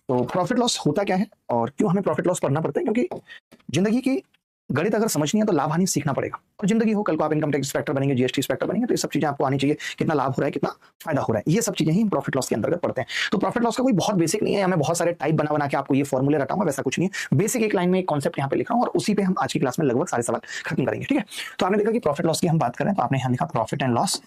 तो profit loss होता क्या है और क्यों हमें प्रॉफिट लॉस पढ़ना पड़ता है? क्योंकि जिंदगी की गणित अगर समझनी है तो लाभ हानि सीखना पड़ेगा। और जिंदगी हो, कल को आप इनकम टैक्स इंस्पेक्टर बनेंगे, जीएसटी इंस्पेक्टर बनेंगे, तो ये सब चीजें आपको आनी चाहिए। कितना लाभ हो रहा है, कितना फायदा हो रहा है, ये सब चीजें ही प्रॉफिट लॉस के अंतर्गत पड़ते हैं। तो प्रॉफिट लॉस का कोई बहुत बेसिक नहीं है, हमें बहुत सारे टाइप बना बना के आपको ये फॉर्मूले रटाऊंगा, वैसा कुछ नहीं है। बेसिक एक लाइन में एक कॉन्सेप्ट यहाँ पे लिख रहा हूँ और उसी पे हम आज की क्लास में लगभग सारे सवाल खत्म करेंगे। ठीक है, तो आपने देखा कि प्रॉफिट लॉस की हम बात करें तो आपने यहाँ लिखा प्रॉफिट एंड लॉस।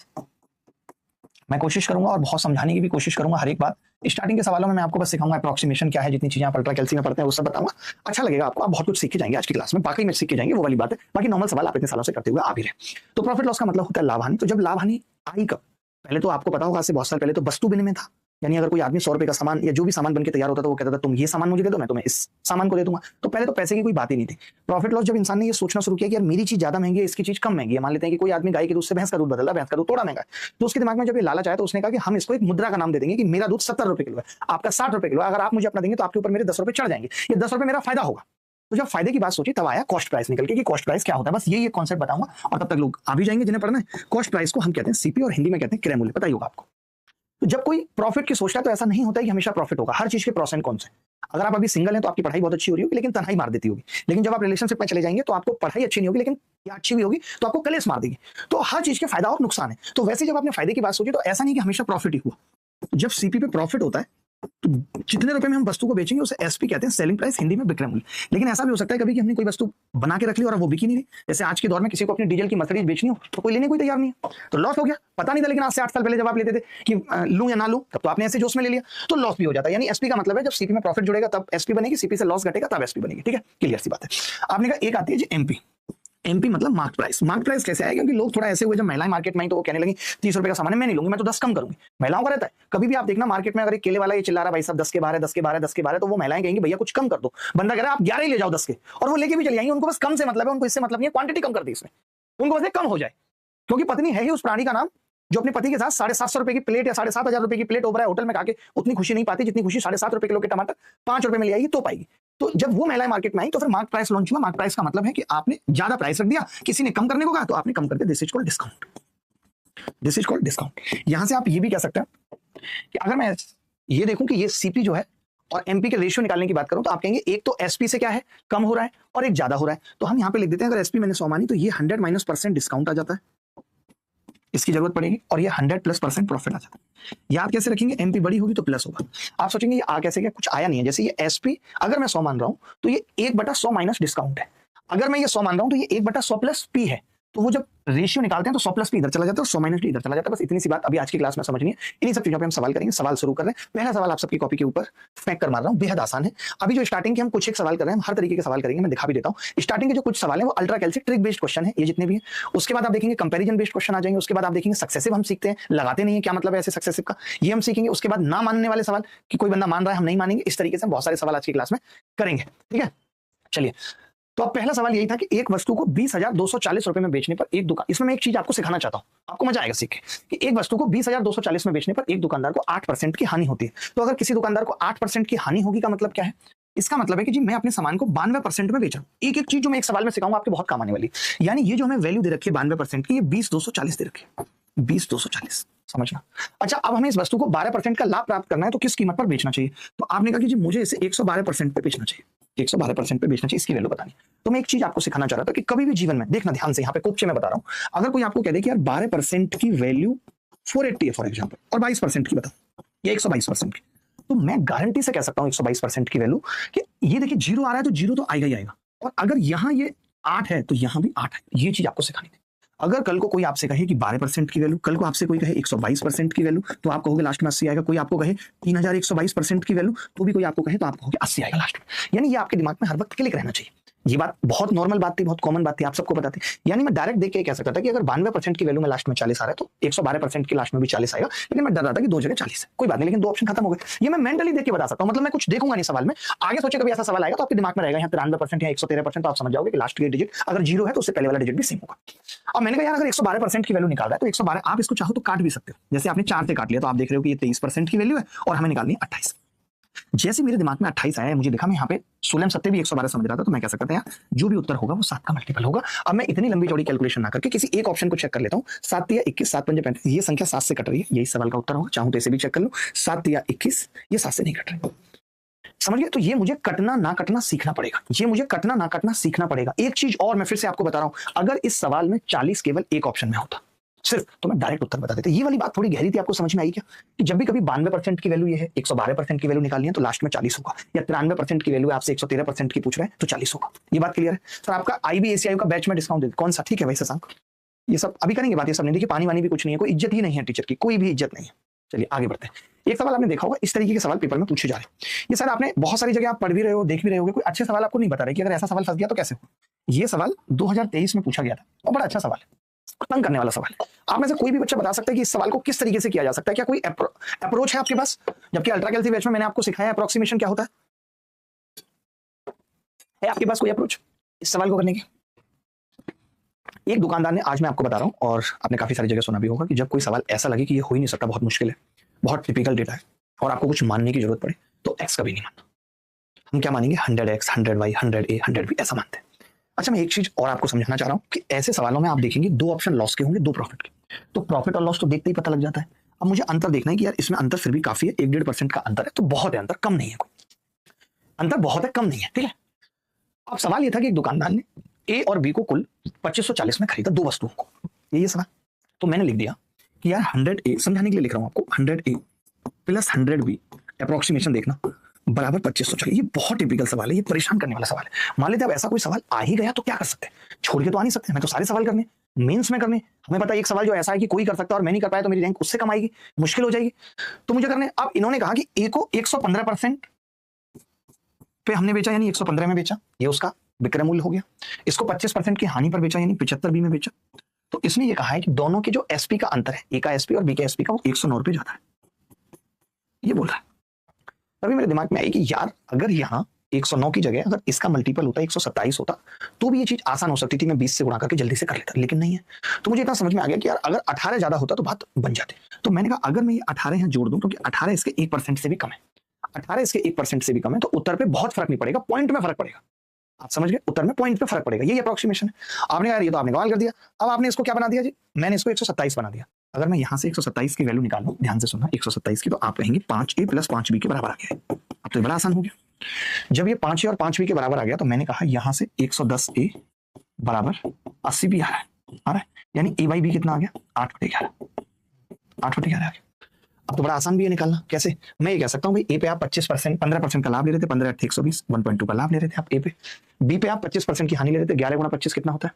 मैं कोशिश करूंगा और बहुत समझाने की भी कोशिश करूंगा हर एक बात। स्टार्टिंग के सवालों में मैं आपको बस सिखाऊंगा अप्रोक्सीमेशन क्या है, जितनी चीजें आप अल्ट्रा कैल्सी में पढ़ते हैं वो सब बताऊंगा। अच्छा लगेगा आपको, आप बहुत कुछ सीख के जाएंगे आज की क्लास में, बाकी में सीख के जाएंगे, वो वाली बात है। बाकी नॉर्मल सवाल आप इतने सालों से करते हुए आ भी रहे। तो प्रॉफिट लॉस का मतलब होता है लाभ हानि। तो जब लाभ हानि आई कब? पहले तो आपको पता होगा, आज से बहुत साल पहले तो वस्तु विनिमय था। यानी अगर कोई आदमी 100 रुपए का सामान या जो भी सामान बनकर तैयार होता था वो कहता था तुम ये सामान मुझे दे दो, मैं तुम्हें इस सामान को दे दूंगा। तो पहले तो पैसे की कोई बात ही नहीं थी। प्रॉफिट लॉस जब इंसान ने ये सोचना शुरू किया कि यार मेरी चीज ज्यादा महंगी है, इसकी चीज कम महंगी है। मान लेते हैं कि कोई आदमी गाय के दूध से भैंस का दूध बदल रहा है, भैंस का दूध थोड़ा महंगा है, तो उसके दिमाग में जब ये लालच आया तो उसने कहा कि हम इसको एक मुद्रा का नाम दे देंगे कि मेरा दूध 70 रुपए किलो है, आपका 60 रुपए किलो है। अगर आप मुझे अपना देंगे तो आपके ऊपर मेरे 10 रुपए चढ़ जाएंगे, ये 10 रुपए मेरा फायदा होगा। तो जब फायदे की बात सोची तब आया कॉस्ट प्राइस निकल के कि कॉस्ट प्राइस क्या होता है। बस यही एक कॉन्सेप्ट बताऊंगा और तब तक लोग आ भी जाएंगे जिन्हें पढ़ना है। कॉस्ट प्राइस को हम कहते हैं सीपी और हिंदी में कहते हैं क्रय मूल्य, पता ही होगा आपको। तो जब कोई प्रॉफिट की सोचता है तो ऐसा नहीं होता है कि हमेशा प्रॉफिट होगा। हर चीज के प्रोस एंड कॉन्स हैं। अगर आप अभी सिंगल हैं तो आपकी पढ़ाई बहुत अच्छी हो रही होगी लेकिन तन्हाई मार देती होगी। लेकिन जब आप रिलेशनशिप में चले जाएंगे तो आपको पढ़ाई अच्छी नहीं होगी लेकिन या अच्छी भी होगी तो आपको कलेश मार देगी। तो हर चीज के फायदा और नुकसान है। तो वैसे जब आपने फायदे की बात सोची तो ऐसा नहीं कि हमेशा प्रॉफिट ही हुआ। जब सीपी पे प्रॉफिट होता है तो जितने रुपए में हम वस्तु को बेचेंगे उसे एसपी कहते हैं, सेलिंग प्राइस, हिंदी में विक्रय मूल्य। लेकिन ऐसा भी हो सकता है कभी कि हमने कोई वस्तु बना के रख ली और वो बिकी नहीं रही। जैसे आज के दौर में किसी को अपनी डीजल की मर्सिडीज बेचनी हो तो कोई लेने कोई तैयार नहीं है, तो लॉस हो गया। पता नहीं था, लेकिन आज से 8 साल पहले जब आप लेते थे कि लूं या ना लूं, तब तो आपने ऐसे जोश में ले लिया, तो लॉस भी हो जाता है। यानी एसपी का मतलब है जब सीपी में प्रॉफिट जुड़ेगा तब एसपी बनेगी, सीपी से लॉस घटेगा तब एसपी बनेगी। ठीक है, क्लियर सी बात है। आपने कहा एक आती है जी एमपी। एमपी मतलब मार्क प्राइस। मार्क प्राइस कैसे आया? क्योंकि लोग थोड़ा ऐसे हुए जब महिलाएं मार्केट में आई तो वो कहने लगी 30 रुपए का सामान है, मैं नहीं लूंगी, मैं तो 10 कम करूंगी। महिलाओं का रहता है। कभी भी आप देखना मार्केट में अगर एक केले वाला ये चिल्ला रहा भाई साहब 10 के 12, 10 के 12, 10 के 12, तो वो महिलाएं कहेंगी भैया कुछ कम कर दो। बंदा कह रहा है आप 11 ही ले जाओ 10 के, और वो लेके भी चली आएंगी। उनको बस कम से मतलब है, उनको इससे मतलब नहीं है क्वांटिटी कम कर दी इसमें, उनको बस कम हो जाए। क्योंकि पत्नी है ही उस प्राणी का नाम जो अपने पति के साथ 750 रुपए की प्लेट या 7,500 रुपए की प्लेट ओबरा होटल में खा के उतनी खुशी नहीं पाती जितनी खुशी 7.5 रुपए किलो के टमाटर 5 रुपए में ले आएगी तो पाएगी। तो जब वो महिलाएं मार्केट में आई तो फिर मार्क प्राइस लॉन्च हुआ। मार्क प्राइस का मतलब है कि आपने ज्यादा प्राइस रख दिया, किसी ने कम करने को कहा तो आपने कम कर दिया। This is called discount. This is called discount. यहां से आप ये भी कह सकते हैं कि अगर मैं ये देखूं कि ये सीपी जो है और एमपी के रेशियो निकालने की बात करूं तो आप कहेंगे एक तो एसपी से क्या है कम हो रहा है और एक ज्यादा हो रहा है। तो हम यहां पे लिख देते हैं अगर एसपी मैंने 100 मानी तो ये 100 माइनस % डिस्काउंट आ जाता है, इसकी जरूरत पड़ेगी, और ये 100+% प्रॉफिट आ जाता है। याद कैसे रखेंगे? एमपी बड़ी होगी तो प्लस होगा। आप सोचेंगे ये आ कैसे गया, कुछ आया नहीं है। जैसे ये एसपी अगर मैं 100 मान रहा हूं तो ये 1/100 माइनस डिस्काउंट है। अगर मैं ये 100 मान रहा हूं तो ये 1/100 प्लस पी है। तो वो जब रेशियो निकालते हैं तो 100 प्लस पी इधर चला जाता है और 100 माइनस डी इधर चला जाता है। बस इतनी सी बात अभी आज की क्लास में समझनी है। इन्हीं सब चीजों पे हम सवाल करेंगे। सवाल शुरू कर रहे हैं। पहला सवाल आप सबकी कॉपी के ऊपर फेंक कर मार रहा हूं, बेहद आसान है। अभी जो स्टार्टिंग के हम कुछ एक सवाल कर रहे हैं, हम हर तरीके के सवाल करेंगे, मैं दिखा भी देता हूं। स्टार्टिंग के जो कुछ सवाल है वो अल्ट्रा कैल्सी ट्रिक बेस्ड क्वेश्चन है, ये जितने भी हैं। उसके बाद आप देखेंगे कंपैरिजन बेस्ड क्वेश्चन आ जाएंगे। उसके बाद आप देखेंगे सक्सेसिव हम सीखते हैं, लगाते नहीं है क्या मतलब है ऐसे सक्सेसिव का, ये हम सीखेंगे। उसके बाद ना मानने वाले सवाल कि कोई बंदा मान रहा है हम नहीं मानेंगे। इस तरीके से हम बहुत सारे सवाल आज की क्लास में करेंगे। ठीक है, चलिए। तो अब पहला सवाल यही था कि एक वस्तु को 20,240 रुपए में बेचने पर एक दुकान, इसमें मैं एक चीज आपको सिखाना चाहता हूं, आपको मजा आएगा सीख के, कि एक वस्तु को 20,240 में बेचने पर एक दुकानदार को 8% की हानि होती है। तो अगर किसी दुकानदार को 8% की हानि होगी का मतलब क्या है? इसका मतलब है कि जी मैं अपने सामान को 92% में बेच रहा हूं। एक एक चीज जो मैं एक सवाल में सिखाऊंगा आपके बहुत काम आने वाली। यानी ये जो हमें वैल्यू दे रखी है 92% की, ये 20,240 दे रखी है, 20,240, समझना। अच्छा, अब हमें इस वस्तु को 12% का लाभ प्राप्त करना है तो किस कीमत पर बेचना चाहिए? तो आपने कहा कि जी मुझे इसे 112% पे बेचना चाहिए, 112% पे बेचना चाहिए, इसकी वैल्यू बतानी। तो मैं एक चीज आपको सिखाना चाह रहा था कि कभी भी जीवन में देखना ध्यान से, यहाँ पे कोपचे में बता रहा हूं, अगर कोई आपको कह दे कि यार 12% की वैल्यू 480 है फॉर एग्जाम्पल, और 22% की बताओ या 122% की, तो मैं गारंटी से कह सकता हूं 122% की वैल्यू कि ये देखिए जीरो आ रहा है तो जीरो तो आएगा ही आएगा, और अगर यहां ये 8 है तो यहां भी 8 है। ये चीज आपको सिखानी थी। अगर कल को कोई आपसे कहे कि 12% की वैल्यू, कल को आपसे कोई कहे 122% की वैल्यू, तो आप कहोगे लास्ट में 80 आएगा। कोई आपको कहे 3122% की वैल्यू, तो भी कोई आपको कहे तो आप कहोगे 80 आएगा लास्ट में। यानी ये आपके दिमाग में हर वक्त क्लिक रहना चाहिए। ये बात बहुत नॉर्मल बात थी, बहुत कॉमन बात थी, आप सबको पता थी। यानी मैं डायरेक्ट देख के कह सकता था कि अगर 92% की वैल्यू में लास्ट में 40 आ रहा है तो 112% की लास्ट में भी 40 आएगा, लेकिन मैं डर रहा था कि दो जगह 40 है, कोई बात नहीं, लेकिन दो ऑप्शन खत्म हो गए। ये मैं मेंटली देख के बता सकता हूं, मतलब मैं कुछ देखूंगा नहीं सवाल में। आगे सोचे कभी ऐसा सवाल आएगा तो आपके दिमाग में रहेगा यहाँ 93% या 113%, तो आप समझ जाओगे कि लास्ट के डिजिट अगर जीरो है तो उससे पहले वाला डिजिट भी सेम होगा। अब मैंने कहा यार अगर 112% की वैल्यू निकाल रहा है तो 112 आप इसको चाहो तो काट भी सकते हो। जैसे आपने 4 से काट लिया तो आप देख रहे हो कि ये 23% की वैल्यू है और हमें निकालनी है 28। जैसे मेरे दिमाग में 28 आया, मुझे देखा मैं यहाँ पे 16 सत्ते भी 112 समझ रहा था, तो मैं कह सकता था यार जो भी उत्तर होगा वो 7 का मल्टीपल होगा। अब मैं इतनी लंबी चौड़ी कैलकुलेशन ना करके किसी एक ऑप्शन को चेक कर लेता हूँ। 7 या 21, 7 पंजे 35, ये संख्या 7 से कट रही है, यही सवाल का उत्तर होगा। चाहूं तो इसे भी चेक कर लूं, 7 या 21, ये 7 से नहीं कट रही। समझ गए? तो ये मुझे कटना ना कटना सीखना पड़ेगा, ये मुझे कटना ना कटना सीखना पड़ेगा। एक चीज और मैं फिर से आपको बता रहा हूं, अगर इस सवाल में 40 केवल एक ऑप्शन में होता सिर्फ, तो मैं डायरेक्ट उत्तर बता देता। ये वाली बात थोड़ी गहरी थी, आपको समझ में आई क्या? कि जब भी कभी 92% की वैल्यू ये है, 112% की वैल्यू निकालनी है तो लास्ट में 40 होगा, या 93% की वैल्यू आपसे 113% की पूछ रहे हैं तो 40 होगा। ये बात क्लियर है सर? आपका IBACI का बैच में डिस्काउंट दे कौन सा? ठीक है भाई शशांक, ये सब अभी करेंगे बात, ये सब नहीं। देखिए पानी वानी भी कुछ नहीं है, कोई इज्जत ही नहीं है टीचर की, कोई भी इज्जत नहीं है। चलिए आगे बढ़ते हैं। एक सवाल आपने देखा होगा, इस तरीके के सवाल पेपर में पूछे जा रहे हैं। ये सर आपने बहुत सारी जगह आप पढ़ भी रहे हो, देख भी रहे हो, कोई अच्छे सवाल आपको नहीं बता रहे कि अगर ऐसा सवाल फंस गया तो कैसे हो। ये सवाल 2023 में पूछा गया था और बड़ा अच्छा सवाल है, तंग करने वाला सवाल है। आप में से कोई भी बच्चा बता सकता है कि इस सवाल को किस तरीके से किया जा सकता है? क्या कोई अप्रोच है आपके पास? जबकि अल्ट्रा कैल्सी बैच में मैंने आपको सिखाया अप्रोक्सीमेशन क्या होता है आपके पास कोई अप्रोच इस सवाल को करने की? एक दुकानदार ने, आज मैं आपको बता रहा हूं और आपने काफी सारी जगह सुना भी होगा कि जब कोई सवाल ऐसा लगे कि ये हो ही नहीं सकता, बहुत मुश्किल है, बहुत टिपिकल डेटा है और आपको कुछ मानने की जरूरत पड़े, तो एक्स कभी नहीं मानना। हम क्या मानेंगे? 100x, 100y, 100a, 100b ऐसा मानते हैं। अच्छा, मैं एक चीज और आपको समझाना चाह रहा हूं कि ऐसे सवालों में आप देखेंगे 2 ऑप्शन लॉस के होंगे, 2 प्रॉफिट के। तो प्रॉफिट और लॉस तो देखते ही पता लग जाता है। अब मुझे अंतर देखना है कि यार इसमें अंतर फिर भी काफी है, 1-1.5% का अंतर है, तो बहुत है अंतर, कम नहीं है कोई अंतर, बहुत है कम नहीं है, ठीक है। अब सवाल ये था कि एक दुकानदार ने ए और बी को कुल 2540 में खरीदा, 2 वस्तुओं को, ये सवाल। तो मैंने लिख दिया कि यार 100A, समझाने के लिए लिख रहा हूं आपको, 100A प्लस 100B अप्रोक्सीमेशन देखना बराबर 2540। ये बहुत टिपिकल सवाल है, ये परेशान करने वाला सवाल है। मान लेते अब ऐसा कोई सवाल आ ही गया तो क्या कर सकते हैं? छोड़ के तो आ नहीं सकते, मैं तो सारे सवाल करने मेंस में करने। हमें पता है एक सवाल जो ऐसा है कि कोई कर सकता है और मैं नहीं कर पाया तो मेरी रैंक उससे कम आएगी, मुश्किल हो जाएगी, तो मुझे करने। अब इन्होंने कहा कि ए को 115% पे हमने बेचा, यानी 115 में बेचा, ये उसका विक्रय मूल्य हो गया। इसको 25% की हानि पर बेचा, यानी 75B में बेचा। तो इसने ये कहा है कि दोनों के जो एसपी का अंतर है, ए का एसपी और बी का एसपी का, वो 109 रुपए ज्यादा है, ये बोल रहा है। तभी मेरे दिमाग में आई कि यार अगर यहाँ 109 की जगह अगर इसका मल्टीपल होता 127 होता तो भी ये चीज आसान हो सकती थी, मैं 20 से गुणा करके जल्दी से कर लेता, लेकिन नहीं है। तो मुझे इतना समझ में आ गया कि यार अगर 18 ज्यादा होता तो बात बन जाती। तो मैंने कहा अगर मैं ये 18 यहाँ जोड़ दूं, क्योंकि 18 इसके 1% से भी कम है, 18 इसके 1% से भी कम है, तो उत्तर पे बहुत फर्क नहीं पड़ेगा, पॉइंट में फर्क पड़ेगा। आप समझ गए? उत्तर में पॉइंट पे फर्क पड़ेगा, यही अप्रोक्सीमेशन है। आपने यार ये तो आपने कमाल कर दिया। अब आपने इसको क्या बना दिया जी? मैंने इसको 127 बना दिया। अगर मैं यहां से 127 की वैल्यू निकाल लूं, ध्यान से सुनना, 127 की, तो आप कहेंगे 5A प्लस 5B के बराबर आ गया। अब तो बड़ा आसान हो गया। जब ये 5A और 5B के बराबर आ गया तो मैंने कहा यहां से 110A बराबर 80B आ रहा है, यानी A/B कितना आ गया? 8/11, 8/11 आ गया। अब तो बड़ा आसान भी है निकालना। कैसे? मैं ये कह सकता हूँ भाई ए पे आप 25%, 15% का लाभ ले रहे थे, 15 × 120, 1.2 का लाभ ले रहे थे आप ए पे। बी पे आप 25% की हानि ले रहे थे, 11 × 25 कितना होता है?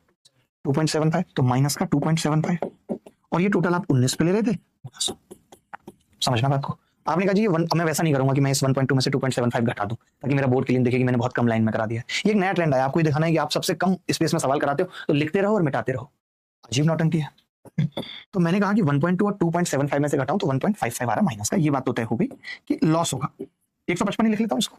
2.75, तो माइनस का 2.75, और ये टोटल आप 19 पे ले रहे थे। समझना बात को? आपने कहा जी मैं वैसा नहीं करूंगा कि मैं इस 1.2 में से 2.75 घटा दूं ताकि मेरा बोर्ड क्लीन देखे कि मैंने बहुत कम लाइन में करा दिया। ये एक नया ट्रेंड है, आपको ये दिखाना है कि आप सबसे कम स्पेस में सवाल कराते हो, तो लिखते रहो और मिटाते रहो। अजीब नौटंकी है। तो मैंने कहा कि 1.2 और 2.75 में से घटाऊं तो 1.55 आ रहा माइनस का। ये बात तो तय हो गई कि लॉस होगा। 155 ही लिख लेता हूं इसको,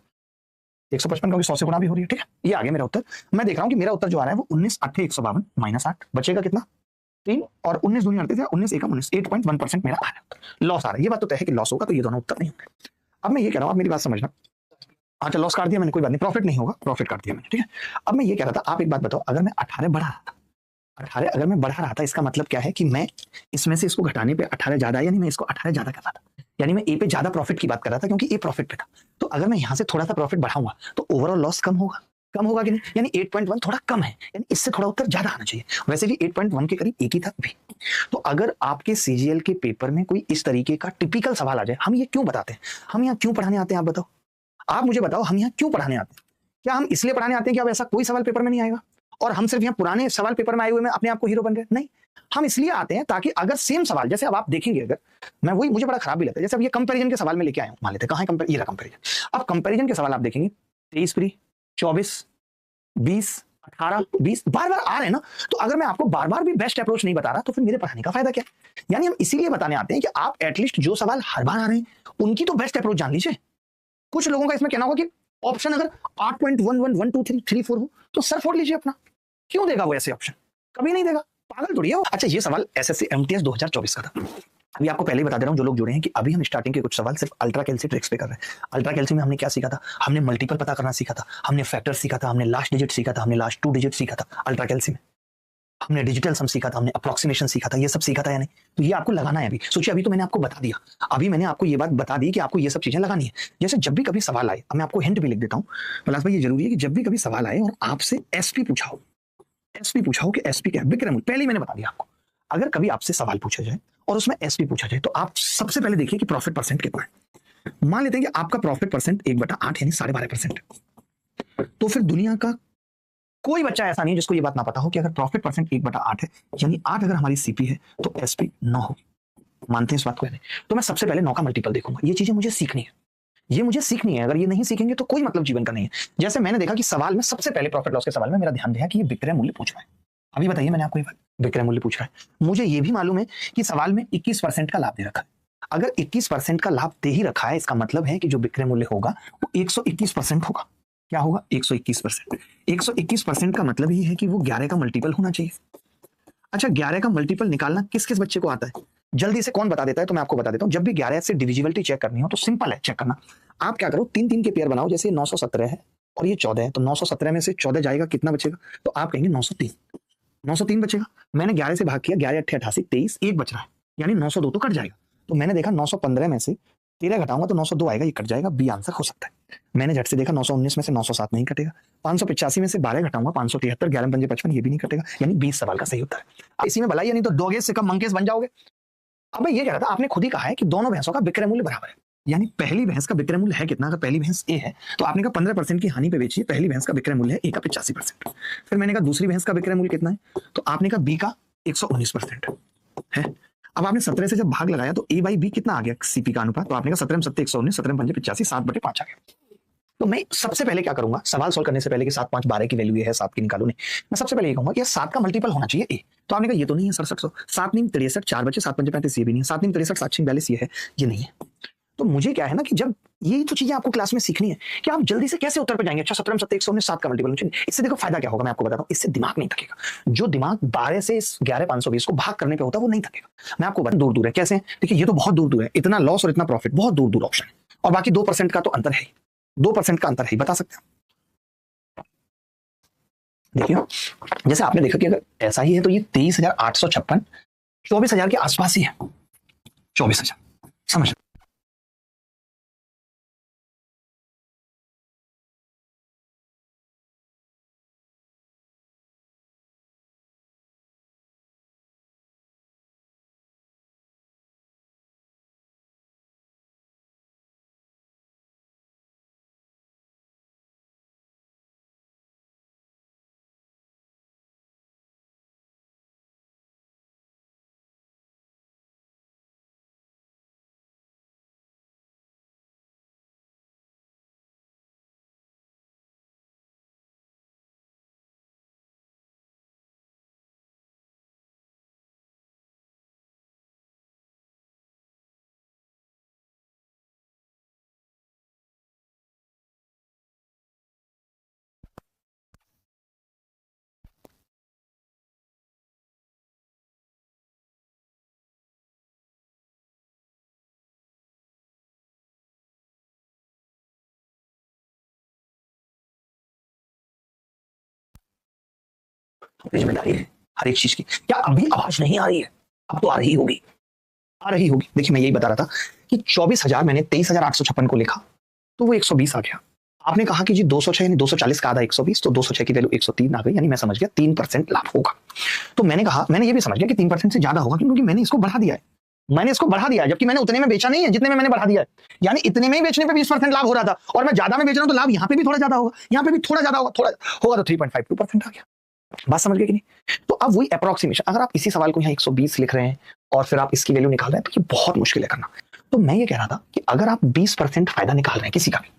155 क्योंकि 100 से गुणा भी हो रही है, ठीक है। ये आ गया मेरा उत्तर। मैं देख रहा हूं कि मेरा उत्तर जो आ रहा है वो 19 8 152 माइनस 8 बचेगा कितना? 3, और 19 दूनी 38 है, 19 एकम 19, 8.1% मेरा आ रहा है, लॉस आ रहा है। ये बात तो तय है कि लॉस होगा, तो ये दोनों उत्तर नहीं होंगे। अब मैं ये कह रहा हूं, आप मेरी बात समझना। अच्छा, लॉस काट दिया मैंने, कोई बात नहीं, प्रॉफिट नहीं होगा, प्रॉफिट काट दिया मैंने, ठीक है। अब मैं ये कह रहा था, आप एक बात बताओ, अगर मैं 18 बढ़ा रहा था, 18 अगर मैं बढ़ा रहा था, इसका मतलब क्या है कि मैं इसमें से इसको घटाने पे 18 ज्यादा, यानी मैं इसको 18 ज्यादा कर रहा था, यानी मैं ए पे ज्यादा प्रॉफिट की बात कर रहा था क्योंकि ए प्रॉफिट पे था। तो अगर मैं यहां से थोड़ा सा प्रॉफिट बढ़ाऊंगा तो ओवरऑल लॉस कम होगा, कम होगा कि नहीं? यानी 8.1 थोड़ा कम है, यानी इससे थोड़ा उत्तर ज्यादा आना चाहिए। वैसे भी 8.1 के करीब एक ही था भी। तो अगर आपके सीजीएल के पेपर में कोई इस तरीके का टिपिकल सवाल आ जाए, हम ये क्यों बताते हैं, हम यहाँ क्यों पढ़ाने आते हैं? आप बताओ, आप मुझे बताओ, हम यहाँ क्यों पढ़ाने आते हैं? क्या हम इसलिए पढ़ाने आते हैं कि अब ऐसा कोई सवाल पेपर में नहीं आएगा और हम सिर्फ यहाँ पुराने सवाल पेपर में आए हुए में अपने आप को हीरो बन गए? नहीं, हम इसलिए आते हैं ताकि अगर सेम सवाल, जैसे अब आप देखेंगे, अगर मैं वही, मुझे बड़ा खराब भी लगता है, जैसे अब ये कंपैरिजन के सवाल में लेके आया हूं, मान लेते हैं कहां है ये रहा कंपैरिजन। अब कंपैरिजन के सवाल आप देखेंगे 23 प्री 24 20 18 20 बार बार आ रहे हैं ना, तो अगर मैं आपको बार बार भी बेस्ट अप्रोच नहीं बता रहा तो फिर मेरे पढ़ाने का फायदा क्या? यानी हम इसीलिए बताने आते हैं कि आप एटलीस्ट जो सवाल हर बार आ रहे हैं उनकी तो बेस्ट अप्रोच जान लीजिए। कुछ लोगों का इसमें कहना होगा कि ऑप्शन अगर 8.11 1 2 3 3 4 हो तो सर फोड़ लीजिए अपना। क्यों देगा वो ऐसे ऑप्शन? कभी नहीं देगा, पागल थोड़ी है वो। अच्छा, ये सवाल एसएससी एमटीएस 2024 का था। अभी आपको पहले ही बता दे रहा हूं जो लोग जुड़े हैं कि अभी हम स्टार्टिंग के कुछ सवाल सिर्फ अल्ट्रा कैल्सी ट्रिक्स पे कर रहे हैं। अल्ट्रा कैल्सी में हमने क्या सीखा था? हमने मल्टीपल पता करना सीखा था, हमने फैक्टर सीखा था, हमने लास्ट डिजिट सीखा था, हमने लास्ट 2 डिजिट सीखा था अल्ट्रा कैल्सी में। हमने डिजिटल सम सीखा था, हमने अप्रोक्सीमेशन सीखा था, ये सब सीखा था या नहीं? तो ये आपको लगाना है अभी। सोचिए अभी तो मैंने आपको बता दिया, अभी मैंने आपको ये बात बता दी कि आपको ये सब चीजें लगानी है। जैसे जब भी कभी सवाल आए, अब मैं आपको हिंट भी लिख देता हूँ पलाश भाई, ये जरूरी है कि जब भी कभी सवाल आए और आपसे एसपी पूछा हो, एसपी पूछा हो कि एसपी क्या है, विक्रय मूल्य, पहले ही मैंने बता दिया आपको। अगर कभी आपसे सवाल पूछा जाए और उसमें एसपी पूछा जाए तो आप सबसे पहले देखिए कि प्रॉफिट परसेंट कितना है। मान लेते हैं कि आपका प्रॉफिट परसेंट 1/8 यानी 12.5%, तो फिर दुनिया का कोई बच्चा ऐसा नहीं है जिसको ये बात ना पता हो कि अगर प्रॉफिट परसेंट 1/8 है यानी 8 अगर हमारी सीपी है तो एसपी 9 होगी। मानते हैं इस बात को या नहीं? तो मैं सबसे पहले 9 का मल्टीपल देखूंगा। ये चीजें मुझे सीखनी है, ये मुझे सीखनी है। अगर ये नहीं सीखेंगे तो कोई मतलब जीवन का नहीं है। जैसे मैंने देखा कि सवाल में सबसे पहले प्रॉफिट लॉस के सवाल में मेरा ध्यान दिया कि ये विक्रय मूल्य पूछ रहा है। अभी बताइए, मैंने आपको ये बात, विक्रय मूल्य पूछ रहा है। मुझे ये भी मालूम है कि सवाल में 21% का लाभ दे रखा है। अगर 21% का लाभ दे ही रखा है, इसका मतलब है कि जो विक्रय मूल्य होगा वो 121% होगा। क्या होगा? 121%। 121% का मतलब ही है कि वो 11 का मल्टीपल होना चाहिए। अच्छा, 11 का मल्टीपल निकालना किस किस बच्चे को आता है? जल्दी से कौन बता देता है? तो मैं आपको बता देता हूं। जब भी 11 से डिविजिबिलिटी चेक करनी हो तो सिंपल है चेक करना। आप क्या करो, 3-3 के पेयर बनाओ। जैसे 917 है और ये 14 है, तो 917 में से 14 जाएगा, कितना बचेगा? तो आप कहेंगे 903। 903 बचेगा। मैंने 11 से भाग किया, 11 8 88, 23, एक बच रहा है, यानी 902 तो कट जाएगा। तो मैंने देखा 915 में से 13 घटाऊंगा तो 902 आएगा, ये कट जाएगा, बी आंसर हो सकता है। मैंने झट से देखा 919 में से 907 नहीं कटेगा, 585 में से 12 घटाऊंगा 573, 11 पंजे 55, ये भी नहीं कटेगा, यानी 20 सवाल का सही उत्तर है। इसी में भलाई, नहीं तो डॉगेज से कम मंकेज बन जाओगे। अब मैं ये कह रहा था, आपने खुद ही कहा है कि दोनों भैंसों का विक्रय मूल्य बराबर है, यानी पहली भैंस का विक्रय मूल्य है कितना? अगर पहली भैंस ए है तो आपने कहा 15% की हानि पे बेचिए, पहली भैंस का विक्रय मूल्य है ए का 85%। फिर मैंने कहा दूसरी भैंस का विक्रय मूल्य कितना है? तो आपने कहा बी का 119% है। अब आपने 17 से जब भाग लगाया तो ए बाई बी कितना आ गया सीपी का अनुपात? तो आपने कहा 17 में 7 119, 17 पंजे 85, 7/5 आ गया। तो मैं सबसे पहले क्या करूंगा, सवाल सोल्व करने से पहले कि 7 5 12 की वैल्यू ये है, 7 की निकालो, नहीं, मैं सबसे पहले ये कहूंगा कि 7 का मल्टीपल होना चाहिए ए। तो आपने कहा ये तो नहीं है 6700, 7 9 63, 4 बचे, 7 पंजे 35, ये भी नहीं है, 7 9 63, 7 6 42, ये है, ये नहीं है। तो मुझे क्या है ना कि जब यही तो चीजें आपको क्लास में सीखनी है कि आप जल्दी से कैसे उत्तर पे जाएंगे। अच्छा, 17 में 7 119, 7 का मल्टीपल होना चाहिए। इससे देखो फायदा क्या होगा, मैं आपको बताता हूँ। इससे दिमाग नहीं थकेगा। जो दिमाग 12 से 11 520 को भाग करने पे होता है वो नहीं थकेगा। मैं आपको बता, दूर दूर है। कैसे? देखिए, ये तो बहुत दूर दूर है, इतना लॉस और इतना प्रॉफिट बहुत दूर दूर ऑप्शन है, और बाकी 2% का तो अंतर है, 2% का अंतर है, बता सकते हैं? देखिए, जैसे आपने देखा कि अगर ऐसा ही है तो ये 23,856 24,000 के आसपास ही है, 24,000, समझ? जिम्मेदारी है हर एक चीज की। क्या अभी आवाज नहीं आ रही है? अब तो आ रही होगी, आ रही होगी। देखिए, मैं यही बता रहा था कि 24,000 मैंने 23,856 को लिखा तो वो 120 आ गया। आपने कहा कि जी 206 यानी 240 का आधा 120, तो 206 की वैल्यू 103 आ गई, यानी मैं समझ गया 3% लाभ होगा। तो मैंने कहा, मैंने ये भी समझ गया कि 3% से ज्यादा होगा, क्योंकि मैंने इसको बढ़ा दिया है, मैंने इसको बढ़ा दिया है, जबकि मैंने उतने में बेचा नहीं है जितने में मैंने बढ़ा दिया है। यानी इतने में ही बेचने पे 20% लाभ हो रहा था, और मैं ज्यादा में बेच रहा हूं तो लाभ यहाँ पे भी थोड़ा ज्यादा होगा, यहाँ पे भी थोड़ा ज्यादा होगा, थोड़ा होगा, तो 3.52% आ गया। बात समझ गए कि नहीं? तो अब वही अप्रोक्सीमेशन, अगर आप इसी सवाल को यहाँ 120 लिख रहे हैं और फिर आप इसकी वैल्यू निकाल रहे हैं तो ये बहुत मुश्किल है करना। तो मैं ये कह रहा था कि अगर आप 20% फायदा निकाल रहे हैं किसी का भी,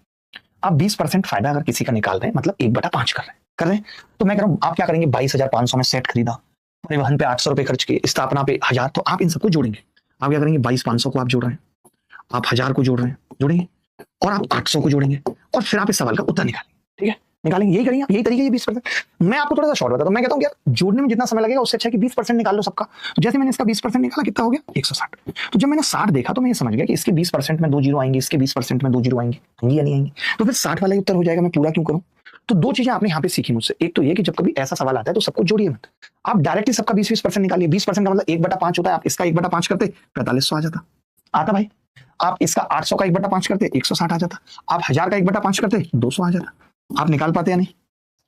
आप 20% फायदा अगर किसी का निकाल रहे हैं, मतलब 1/5 कर रहे हैं, तो मैं कह रहा हूं आप क्या करेंगे, 22,500 में सेट खरीदा, परिवहन पे 800 रुपए खर्च किए, स्थापना पे 1000, तो आप इन सबको जोड़ेंगे। आप क्या करेंगे, 22,500 को आप जोड़ रहे हैं, आप 1000 को जोड़ रहे हैं, जोड़ेंगे, और आप 800 को जोड़ेंगे, और फिर आप इस सवाल का उत्तर निकालेंगे। ठीक है, निकालेंगे, यही करेंगे, यही तरीके 20%। मैं आपको थोड़ा सा शॉर्ट बताता हूं, मैं कहता हूं यार जोड़ने में जितना समय लगेगा उससे अच्छा है कि 20% निकाल लो सबका। तो जैसे मैंने इसका 20% निकाला, कितना हो गया 160। तो जब मैंने 60 देखा तो मैं ये समझ गया कि इसके 20% में 2 जीरो आएंगे, इसके 20% में 2 जीरो आएंगे, या नहीं आएंगे, तो फिर 60 वाला ही उत्तर हो जाएगा, मैं पूरा क्यों करूं। तो दो चीजें आपने यहाँ पे सीखी मुझसे, एक तो ये कि जब कभी ऐसा सवाल आता है तो सबको जोड़िए मत, आप डायरेक्टली सबका 20-20% निकालिए। 20% का मतलब 1/5 होता है, आप इसका 1/5 करते 4500 आ जाता, आता भाई। आप इसका 800 का 1/5 करते 160 आ जाता, आप 1000 का 1/5 करते 200 आ जाता। आप निकाल पाते या नहीं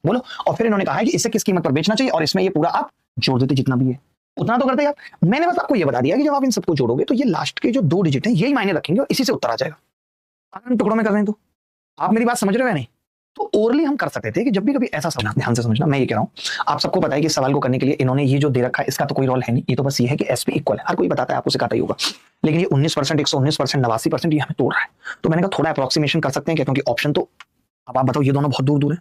बोलो। और फिर इन्होंने कहा है कि इसे किस कीमत पर बेचना चाहिए, और इसमें ये पूरा आप जोड़ देते, जितना भी है उतना तो करते आप। मैंने बस आपको ये बता दिया कि जब आप इन सबको जोड़ोगे तो ये लास्ट के जो 2 डिजिट हैं यही मायने रखेंगे और इसी से उत्तर आ जाएगा। अगर हम टुकड़ों में कर रहे हैं तो आप मेरी बात समझ रहे हो या नहीं। तो ओरली हम कर सकते थे कि जब भी कभी ऐसा सवाल, ध्यान से समझना, मैं ये कह रहा हूं आप सबको पता है कि इस सवाल को करने के लिए इन्होंने ये जो दे रखा है इसका तो कोई रोल है नहीं, ये तो बस ये है कि एसपी इक्वल है, हर कोई बताता है, आपको सिखाता ही होगा। लेकिन ये 19%, 119%, 89% ये हमें तोड़ रहा है। तो मैंने कहा थोड़ा अप्रोक्सीमेशन कर सकते हैं क्या, क्योंकि ऑप्शन तो अब आप बताओ, ये दोनों बहुत दूर दूर है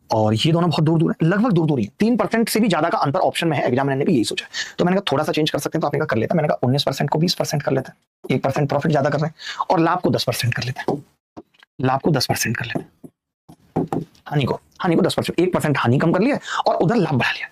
और ये दोनों बहुत दूर दूर है, लगभग दूर दूर ही है, 3% से भी ज्यादा का अंतर ऑप्शन में है। एग्जामिनर ने भी यही सोचा, तो मैंने कहा थोड़ा सा चेंज कर सकते हैं, तो आपने कहा कर लेता। मैंने कहा 19% को 20% कर लेते हैं, 1% प्रॉफिट ज्यादा कर रहे हैं, और लाभ को 10% कर लेते हैं, लाभ को 10% कर लेते हैं, हानि को 10%, 1% हानि कम कर लिया और उधर लाभ बढ़ा लिया,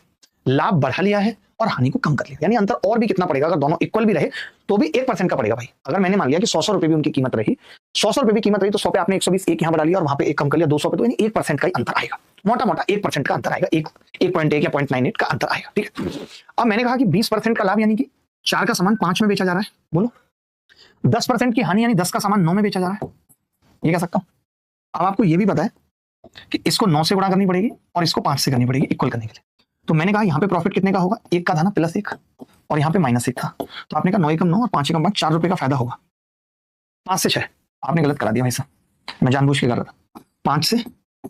लाभ बढ़ा लिया है और हानि को कम कर लिया, यानी अंतर और भी कितना पड़ेगा, अगर दोनों इक्वल भी रहे तो भी 1% का पड़ेगा भाई। अगर मैंने मान लिया कि 100 रुपए भी उनकी कीमत रही, 100 रुपए भी कीमत रही, तो 100 पे आपने 120 एक यहाँ बढ़ा लिया और वहां पे एक कम कर लिया 200 पे, तो यानी 1% का ही अंतर आएगा, मोटा मोटा 1% का अंतर आएगा, 1.1 या 0.98 का अंतर आएगा, ठीक है। अब मैंने कहा कि 20% का लाभ यानी कि 4 का सामान 5 में बेचा जा रहा है, बोलो 10% की हानि यानी 10 का सामान 9 में बेचा जा रहा है, ये कह सकता हूं। अब आपको ये भी पता है कि इसको 9 से गुणा करनी पड़ेगी और इसको 5 से करनी पड़ेगी इक्वल करने के लिए। तो मैंने कहा यहाँ पे प्रॉफिट कितने का होगा, 1 का था ना, +1, और यहाँ पे -1 था, तो आपने कहा 9 एकम 9 और 5 एकम 5, 4 रुपए का फायदा होगा। 5 से 6 आपने गलत करा दिया भाई साहब, मैं जानबूझ के कर रहा था, 5 से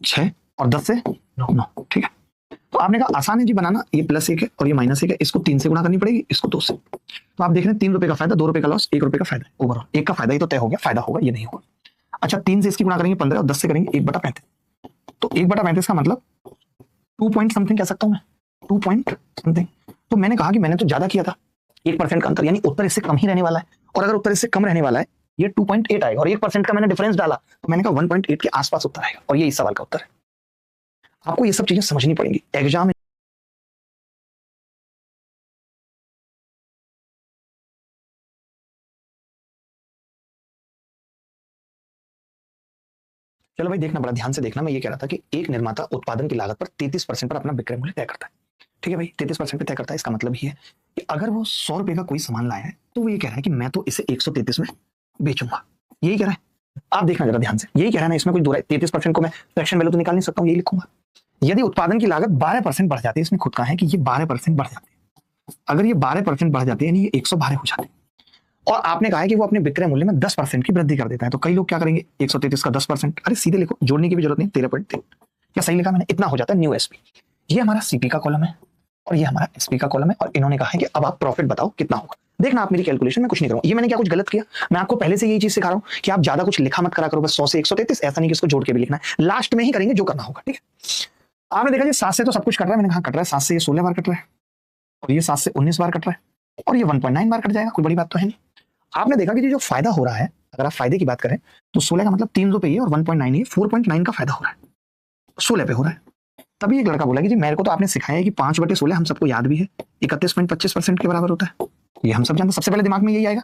6 और 10 से 9, ठीक है। तो आपने कहा आसान है जी बनाना, ये +1 है और ये -1 है, इसको 3 से गुणा करनी पड़ेगी, इसको 2 से। तो आप देख रहे हैं 3 रुपए का फायदा, 2 रुपए का लॉस, 1 रुपए का फायदा, ओवरऑल 1 का फायदा ही तो तय हो गया, फायदा होगा ये नहीं होगा। अच्छा 3 से इसकी गुणा करेंगे 15 और 10 से करेंगे 1/35, तो 1/35 का मतलब 2 पॉइंट समथिंग कह सकता हूं मैं, 2 पॉइंट समथिंग। तो मैंने कहा कि मैंने तो ज्यादा किया था, 1% का अंतर, यानी उत्तर इससे कम ही रहने वाला है, और अगर उत्तर इससे कम रहने वाला है ये 2.8 आएगा, और 1% का मैंने डिफरेंस डाला, तो मैंने कहा 1.8 के आसपास उत्तर आएगा, और ये इस सवाल का उत्तर है। आपको ये सब चीजें समझनी पड़ेंगी एग्जाम। चलो भाई देखना, बड़ा ध्यान से देखना, मैं ये कह रहा था कि एक निर्माता उत्पादन की लागत पर 33% पर अपना विक्रय मूल्य तय करता है, ठीक है भाई, 33% पे तय करता है। इसका मतलब ये है कि अगर वो 100 रुपए का कोई सामान लाया है तो वो ये कह रहा है कि मैं तो इसे 133 में बेचूंगा, यही कह रहा है। आप देखना जरा ध्यान से, यही कह रहा है ना, इसमें कोई दो 33% को मैं फ्रैक्शन वैल्यू तो निकाल नहीं सकता हूँ, यही लिखूंगा। यदि उत्पादन की लागत 12% बढ़ जाती है, इसमें खुद कहा है कि ये 12% बढ़ जाती है, अगर ये 12% बढ़ जाती है यानी ये 112 हो जाते हैं, और आपने कहा है कि वो अपने विक्रय मूल्य में 10% की वृद्धि कर देता है, तो कई लोग क्या करेंगे, 133 का 10%, अरे सीधे लिखो, जोड़ने की भी जरूरत नहीं, 13.3, क्या सही लिखा मैंने, इतना हो जाता है न्यू एसपी। ये हमारा सीपी का कॉलम है और ये हमारा एसपी का कॉलम है, और इन्होंने कहा है कि अब आप प्रॉफिट बताओ कितना होगा। देखना आप मेरी कैलकुलेशन में कुछ नहीं करूंगा, ये मैंने क्या कुछ गलत किया, मैं आपको पहले से यही चीज सिखा रहा हूं कि आप ज्यादा कुछ लिखा मत करा करो, बस 100 से 133, ऐसा नहीं कि इसको जोड़ के भी लिखना है, लास्ट में ही करेंगे जो करना होगा, ठीक है। आपने देखा जी 7 से तो सब कुछ कट रहा है, मैंने कहा कट रहा है, 7 से ये 16 बार कट रहा है, और ये 7 से 19 बार कट रहा है, और ये 1.9 बार कट जाएगा, कोई बड़ी बात तो है नहीं। आपने देखा कि जो फायदा हो रहा है, अगर आप फायदे की बात करें तो 16 का मतलब 3 रुपए और 1.9 ये 4.9 का फायदा हो रहा है, 16 पे हो रहा है। तभी एक लड़का बोला कि जी मेरे को तो आपने सिखाया है कि 5/16 हम सबको याद भी है 31.25% के बराबर होता है, ये हम सब जानते हैं, सबसे पहले दिमाग में यही आएगा,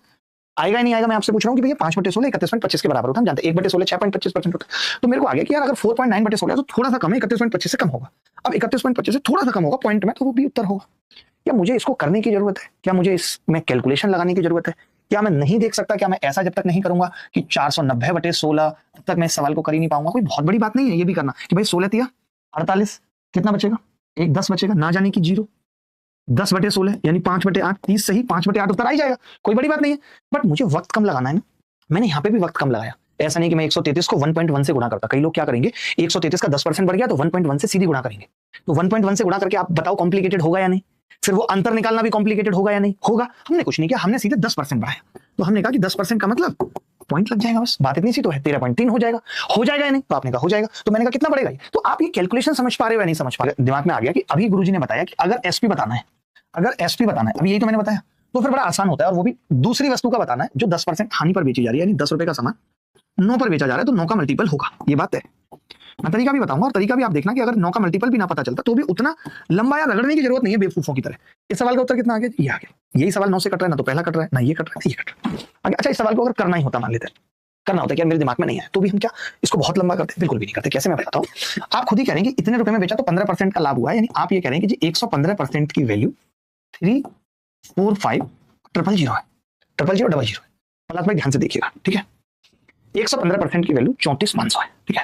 आएगा ही नहीं आएगा, मैं आपसे पूछ रहा हूँ कि भैया 5/16 31.25 के बराबर होता है, हम जानते हैं 1/16 6.25% होता है। तो मेरे को आ गया कि यार अगर 4.9/16 तो थोड़ा सा कम है, 31.25 से कम होगा, अब 31.25 से थोड़ा सा कम होगा पॉइंट में, तो वो भी उत्तर होगा। क्या मुझे इसको करने की जरूरत है, क्या मुझे इसमें कैलकुलेशन लगाने की जरूरत है, क्या मैं नहीं देख सकता, क्या मैं ऐसा जब तक नहीं करूंगा कि 490/16 तब तक मैं इस सवाल को कर ही नहीं पाऊंगा, कोई बहुत बड़ी बात नहीं है ये भी करना कि भाई 16 तिया 48, कितना बचेगा, एक 10 बचेगा, ना जाने की 0, 10/16 यानी 5/8, 30 सही, 5/8 उत्तर आ ही जाएगा, कोई बड़ी बात नहीं है। बट मुझे वक्त कम लगाना है ना, मैंने यहाँ पे भी वक्त कम लगाया, ऐसा नहीं कि मैं 133 को 1.1 से गुणा करता। कई लोग क्या करेंगे, 133 का 10% बढ़ गया तो 1.1 से सीधी गुणा करेंगे, तो 1.1 से गुणा करके आप बताओ कॉम्प्लिकेटेड होगा या नहीं, फिर वो अंतर निकालना भी कॉम्प्लिकेटेड होगा या नहीं होगा। हमने कुछ नहीं किया, हमने सीधे 10% बढ़ाया, तो हमने कहा कि 10% का मतलब पॉइंट लग जाएगा, बस बात इतनी सी तो है, 13.3 हो जाएगा, हो जाएगा या नहीं, तो आपने कहा हो जाएगा, तो मैंने कहा कितना बढ़ेगा ये। तो आप ये कैलकुलेशन समझ पा रहे हो या नहीं समझ पा रहे, दिमाग में आ गया कि अभी गुरुजी ने बताया कि अगर एसपी बताना है, अगर एसपी बताना है, अभी यही तो मैंने बताया, तो फिर बड़ा आसान होता है, और वो भी दूसरी वस्तु का बताना है जो 10% हानि पर बेची जा रही है, यानी 10 रुपए का सामान 9 पर बेचा जा रहा है, तो 9 का मल्टीपल होगा, ये बात है। मैं तरीका भी बताऊंगा, और तरीका भी आप देखना कि अगर 9 का मल्टीपल भी ना पता चलता तो भी उतना लंबा या रगड़ने की जरूरत नहीं है बेवकूफों की तरह। इस सवाल का उत्तर कितना आ गया? ये आ गया। यही सवाल 9 से कट रहा है, ना तो पहला कट रहा है, ना ये कट रहा है, ये कट रहा है आगे। अच्छा, इस सवाल को अगर करना ही होता, मान लेते हैं करना होता है, क्या मेरे दिमाग में नहीं है, तो भी हम क्या इसको बहुत लंबा करते? बिल्कुल भी नहीं करते। कैसे, मैं बताता हूँ। आप खुद ही कह रहे हैं कि इतने रुपए में बेचा तो 15% का लाभ हुआ है, यानी आप ये कह रहे हैं कि जी 115% की वैल्यू 34500 है, 000 है। पलाश भाई ध्यान से देखिएगा, ठीक है। 115% की वैल्यू 34,500 है, ठीक है।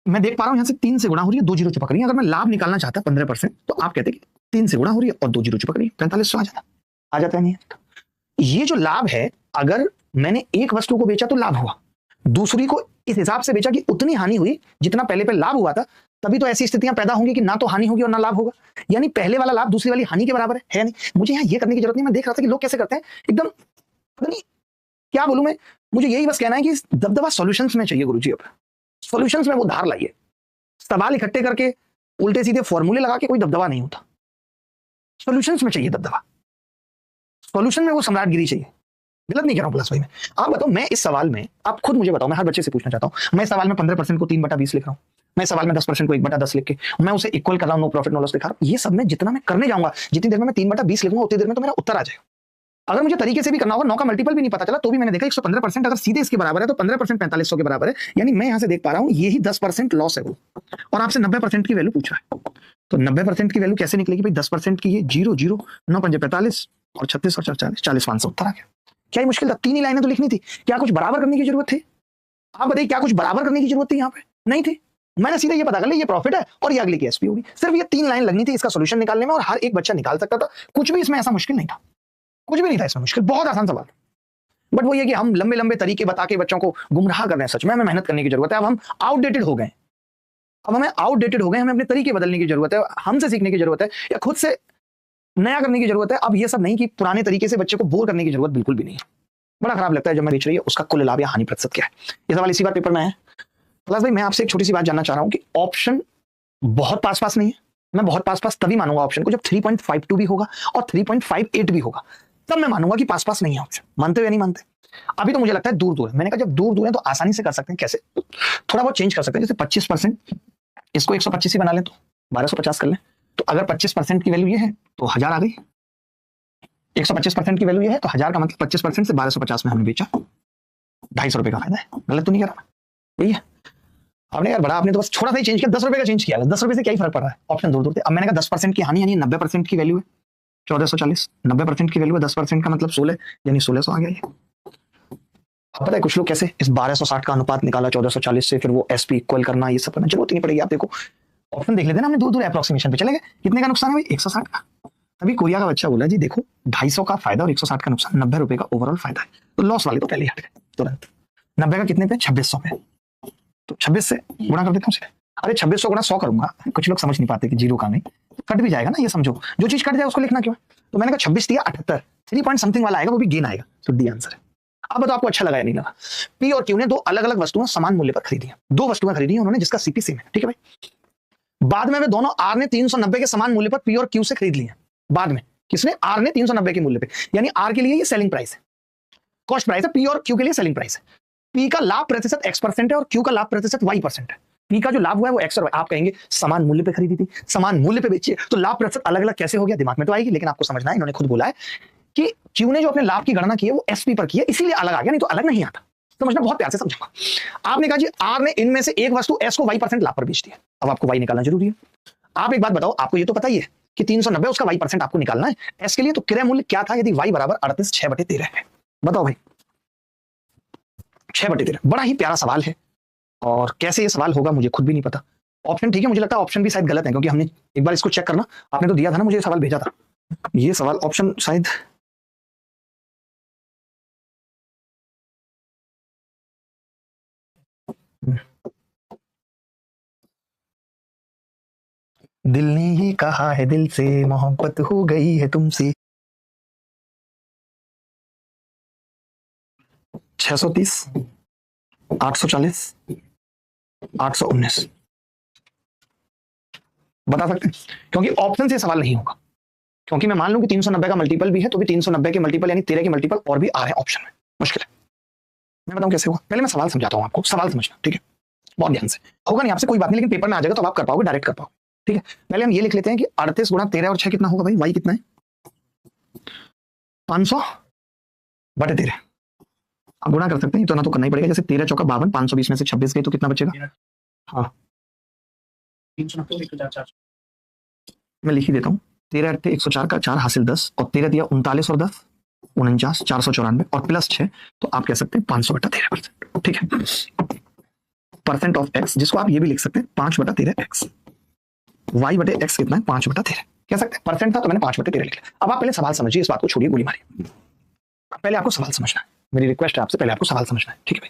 मैं देख पा रहा हूं यहां से 3 से गुणा हो रही है, 2 जीरो चिपक रही है। अगर मैं लाभ निकालना चाहता 15%, तो आप कहते कि 3 से गुणा हो रही है और 2 जीरो चिपक रही है, 4500 आ जाता है नहीं? ये जो लाभ है, अगर मैंने एक वस्तु को बेचा तो लाभ हुआ, दूसरी को इस हिसाब से बेचा कि उतनी हानि हुई जितना पहले पे लाभ हुआ था, तभी तो ऐसी स्थितियां पैदा होंगी कि ना तो हानि होगी और ना लाभ होगा। यानी पहले वाला लाभ दूसरी वाली हानि के बराबर है नहीं? मुझे यहाँ ये करने की जरूरत नहीं। मैं देख रहा था कि लोग कैसे करते हैं, एकदम पता नहीं क्या बोलूं मैं। मुझे यही बस कहना है कि दबदबा सॉल्यूशंस में चाहिए गुरुजी। अब सॉल्यूशंस में वो धार लाइए। सवाल इकट्ठे करके उल्टे सीधे फॉर्मूले लगा के कोई दबदबा नहीं होता। सॉल्यूशंस में चाहिए दबदबा, सॉल्यूशन में वो सम्राटगिरी चाहिए। गलत नहीं कह रहा हूं प्लस भाई में। आप बताओ, मैं इस सवाल में, आप खुद मुझे बताओ, मैं हर बच्चे से पूछना चाहता हूं। मैं इस सवाल में 15% को 3/20 लिख रहा हूं, मैं इस सवाल में 10% को 1/10 लिख के मैं उसे इक्वल कर रहा हूं, नो प्रॉफिट नो लॉस लिखा रहा हूं। ये सब में जितना मैं करने जाऊंगा, जितनी देर में मैं 3/20 लिखूंगा उतनी देर में तो मेरा उत्तर आ जाएगा। अगर मुझे तरीके से भी करना होगा, 9 का मल्टीपल भी नहीं पता चला तो भी मैंने देखा 115% अगर सीधे इसके बराबर है तो 15% 4500 के बराबर है। यानी मैं यहां से देख पा रहा हूं यही 10% लॉस है वो, और आपसे 90% की वैल्यू पूछ रहा है। तो 90% की वैल्यू कैसे निकलेगी भाई? 10% की ये 0 0 9 5 45 और 36 और 40 40,500 उत्तर आ गया। क्या ये मुश्किल था? 3 ही लाइनें तो लिखनी थी। क्या कुछ बराबर करने की जरूरत थी? आप बताइए, क्या कुछ बराबर करने की जरूरत थी? यहाँ पे नहीं थी। मैंने सीधे ये पता कर लिया ये प्रॉफिट है और ये अगले की एसपी होगी। सिर्फ ये 3 लाइन लगनी थी इसका सोल्यूशन निकालने में, और हर एक बच्चा निकाल सकता था। कुछ भी इसमें ऐसा मुश्किल नहीं था, कुछ भी नहीं था इसमें मुश्किल। बहुत आसान सवाल। बट वो ये कि हम लंबे लंबे तरीके बता के बच्चों को गुमराह कर रहे हैं। सच में हमें मेहनत करने की जरूरत है। अब हम आउटडेटेड हो गए, अब हमें आउटडेटेड हो गए, हमें अपने तरीके बदलने की जरूरत है, हमसे सीखने की जरूरत है, या खुद से नया करने की जरूरत है। अब ये सब नहीं कि पुराने तरीके से बच्चे को बोर करने की जरूरत बिल्कुल भी नहीं है। बड़ा खराब लगता है जब मैं बेच रही है उसका कुल लाभ या हानि प्रतिशत क्या है। ये सवाल इसी बार पेपर में है। प्लस भाई मैं आपसे एक छोटी सी बात जानना चाह रहा हूं कि ऑप्शन बहुत पास पास नहीं है। मैं बहुत पास पास तभी मानूंगा ऑप्शन को जब 3.52 भी होगा और 3.58 भी होगा, तब मैं मानूंगा कि पास पास नहीं है ऑप्शन। मानते हो या नहीं मानते? अभी तो मुझे लगता है दूर दूर है। मैंने कहा जब दूर दूर है तो आसानी से कर सकते हैं। कैसे? थोड़ा बहुत चेंज कर सकते हैं। जैसे 25%, इसको 125 ही बना लें तो 1250 कर लें। तो अगर 25% की वैल्यू ये है तो 1000 आ गई। 125% की वैल्यू ये है तो 1000 का मतलब 25% से 1250 में हमने बेचा, 250 रुपए का फायदा है। गलत तो नहीं कर रहा? यही है। आपने यार बड़ा, आपने तो बस थोड़ा सा ही चेंज किया, 10 रुपए का चेंज किया। 10 रुपए से क्या ही फर्क पड़ रहा है? ऑप्शन दूर दूर थे। अब मैंने कहा 10% की हानि यानी 90% की वैल्यू है 1440। 90% की वैल्यू है 10% का मतलब 16, यानी 1600 आ गया ये। अब पता है कुछ लोग कैसे इस 1260 का अनुपात निकाला 1440 से, फिर वो एसपी इक्वल करना, ये सब करना जरूरत ही नहीं पड़ेगी। आप देखो ऑप्शन देख लेते ना, हमने दूर दूर अप्रोक्सीमेशन पे चले गए। कितने का नुकसान है भाई? 160 का। अभी कोरिया का बच्चा बोला जी देखो 250 का फायदा और 160 का नुकसान, 90 रुपए का ओवरऑल फायदा है। तो लॉस वाले तो पहले ही हट गए तुरंत। 90 का कितने पे? 2600 पे। तो 26 से गुणा कर देता हूँ। अरे 2600 गुणा 100 करूंगा। कुछ लोग समझ नहीं पाते कि जीरो का नहीं कट भी जाएगा ना, ये समझो। जो चीज कट जाए उसको लिखना क्यों? तो मैंने कहा 26 दिया 78, 3 पॉइंट समथिंग वाला आएगा, वो भी गेन आएगा। तो डी आंसर है। अब बताओ आपको अच्छा लगा या नहीं लगा? पी और क्यू ने 2 अलग अलग वस्तुएं समान मूल्य पर खरीदी है। 2 वस्तुएं खरीदी उन्होंने जिसका सीपी सेम है, ठीक है भाई। बाद में वे दोनों आर ने 390 के समान मूल्य पर पी और क्यू से खरीद लिए। बाद में किसने? आर ने 390 के मूल्य पे, यानी आर के लिए ये सेलिंग प्राइस है, कॉस्ट प्राइस है। पी और क्यू के लिए सेलिंग प्राइस है। पी का लाभ प्रतिशत x% है और क्यू का लाभ प्रतिशत y% है। पी का जो लाभ हुआ है वो x और y। आप कहेंगे समान मूल्य पे खरीदी थी, समान मूल्य पे बेची, तो लाभ प्रतिशत अलग अलग कैसे हो गया? दिमाग में तो आएगी, लेकिन आपको समझना है, इन्होंने खुद बोला है कि क्यू ने जो अपने लाभ की गणना की है वो एसपी पर की है, इसीलिए अलग आ गया, नहीं तो अलग नहीं आता। समझना, बहुत प्यार से समझूंगा। आपने कहा जी आर ने इनमें से एक वस्तु एस को y% लाभ पर बेच दिया। अब आपको y निकालना जरूरी है। आप एक बात बताओ, आपको ये तो पता ही है कि 390 उसका y% आपको निकालना है। एस के लिए तो क्रय मूल्य क्या था? यदि y बराबर 38 6/13 है। बताओ भाई 6/13। बड़ा ही प्यारा सवाल है, और कैसे ये सवाल होगा मुझे खुद भी नहीं पता। ऑप्शन ठीक है, मुझे लगता है ऑप्शन भी शायद गलत है, क्योंकि हमने एक बार इसको चेक करना, आपने तो दिया था ना मुझे, ये सवाल भेजा था। ये सवाल ऑप्शन शायद दिल ने ही कहा है दिल से मोहब्बत हो गई है तुमसे। 630, 840, 819 बता सकते हैं? क्योंकि ऑप्शन से सवाल नहीं होगा, क्योंकि मैं मान लूं कि 390 का मल्टीपल भी है, तो भी 390 के मल्टीपल यानी 13 के मल्टीपल और भी आ रहे हैं ऑप्शन में। मुश्किल है। मैं बताऊं कैसे होगा? पहले मैं सवाल समझाता हूं आपको, सवाल समझना, ठीक है। बहुत ध्यान से होगा नहीं आपसे कोई बात नहीं, लेकिन पेपर में आ जाएगा तो आप कर पाओगे, डायरेक्ट कर पाओगे। ठीक है, पहले हम ये लिख लेते हैं कि 38 गुणा 13 और 6 कितना होगा भाई, वाई कितना है 500/13। आप गुणा कर सकते हैं, तो ना तो करना ही पड़ेगा, जैसे 13 चौका 52, 520 में से 26 गई तो कितना बचेगा, हाँ 390 मैं लिख ही देता हूँ। 13 × 104 का 4 हासिल 10 और 13 दिया 39 और 10 49, 494 और प्लस 6, तो आप कह सकते हैं 500/13%। ठीक है, परसेंट ऑफ एक्स, जिसको आप ये भी लिख सकते हैं 5/13x, y/x कितना है 5/13 कह सकते हैं, परसेंट था तो मैंने 5/13 लिख लिया। अब आप पहले सवाल समझिए, इस बात को छोड़िए गोली मारिए, पहले आपको सवाल समझना है, मेरी रिक्वेस्ट है आपसे, पहले आपको सवाल समझना है। ठीक है भाई,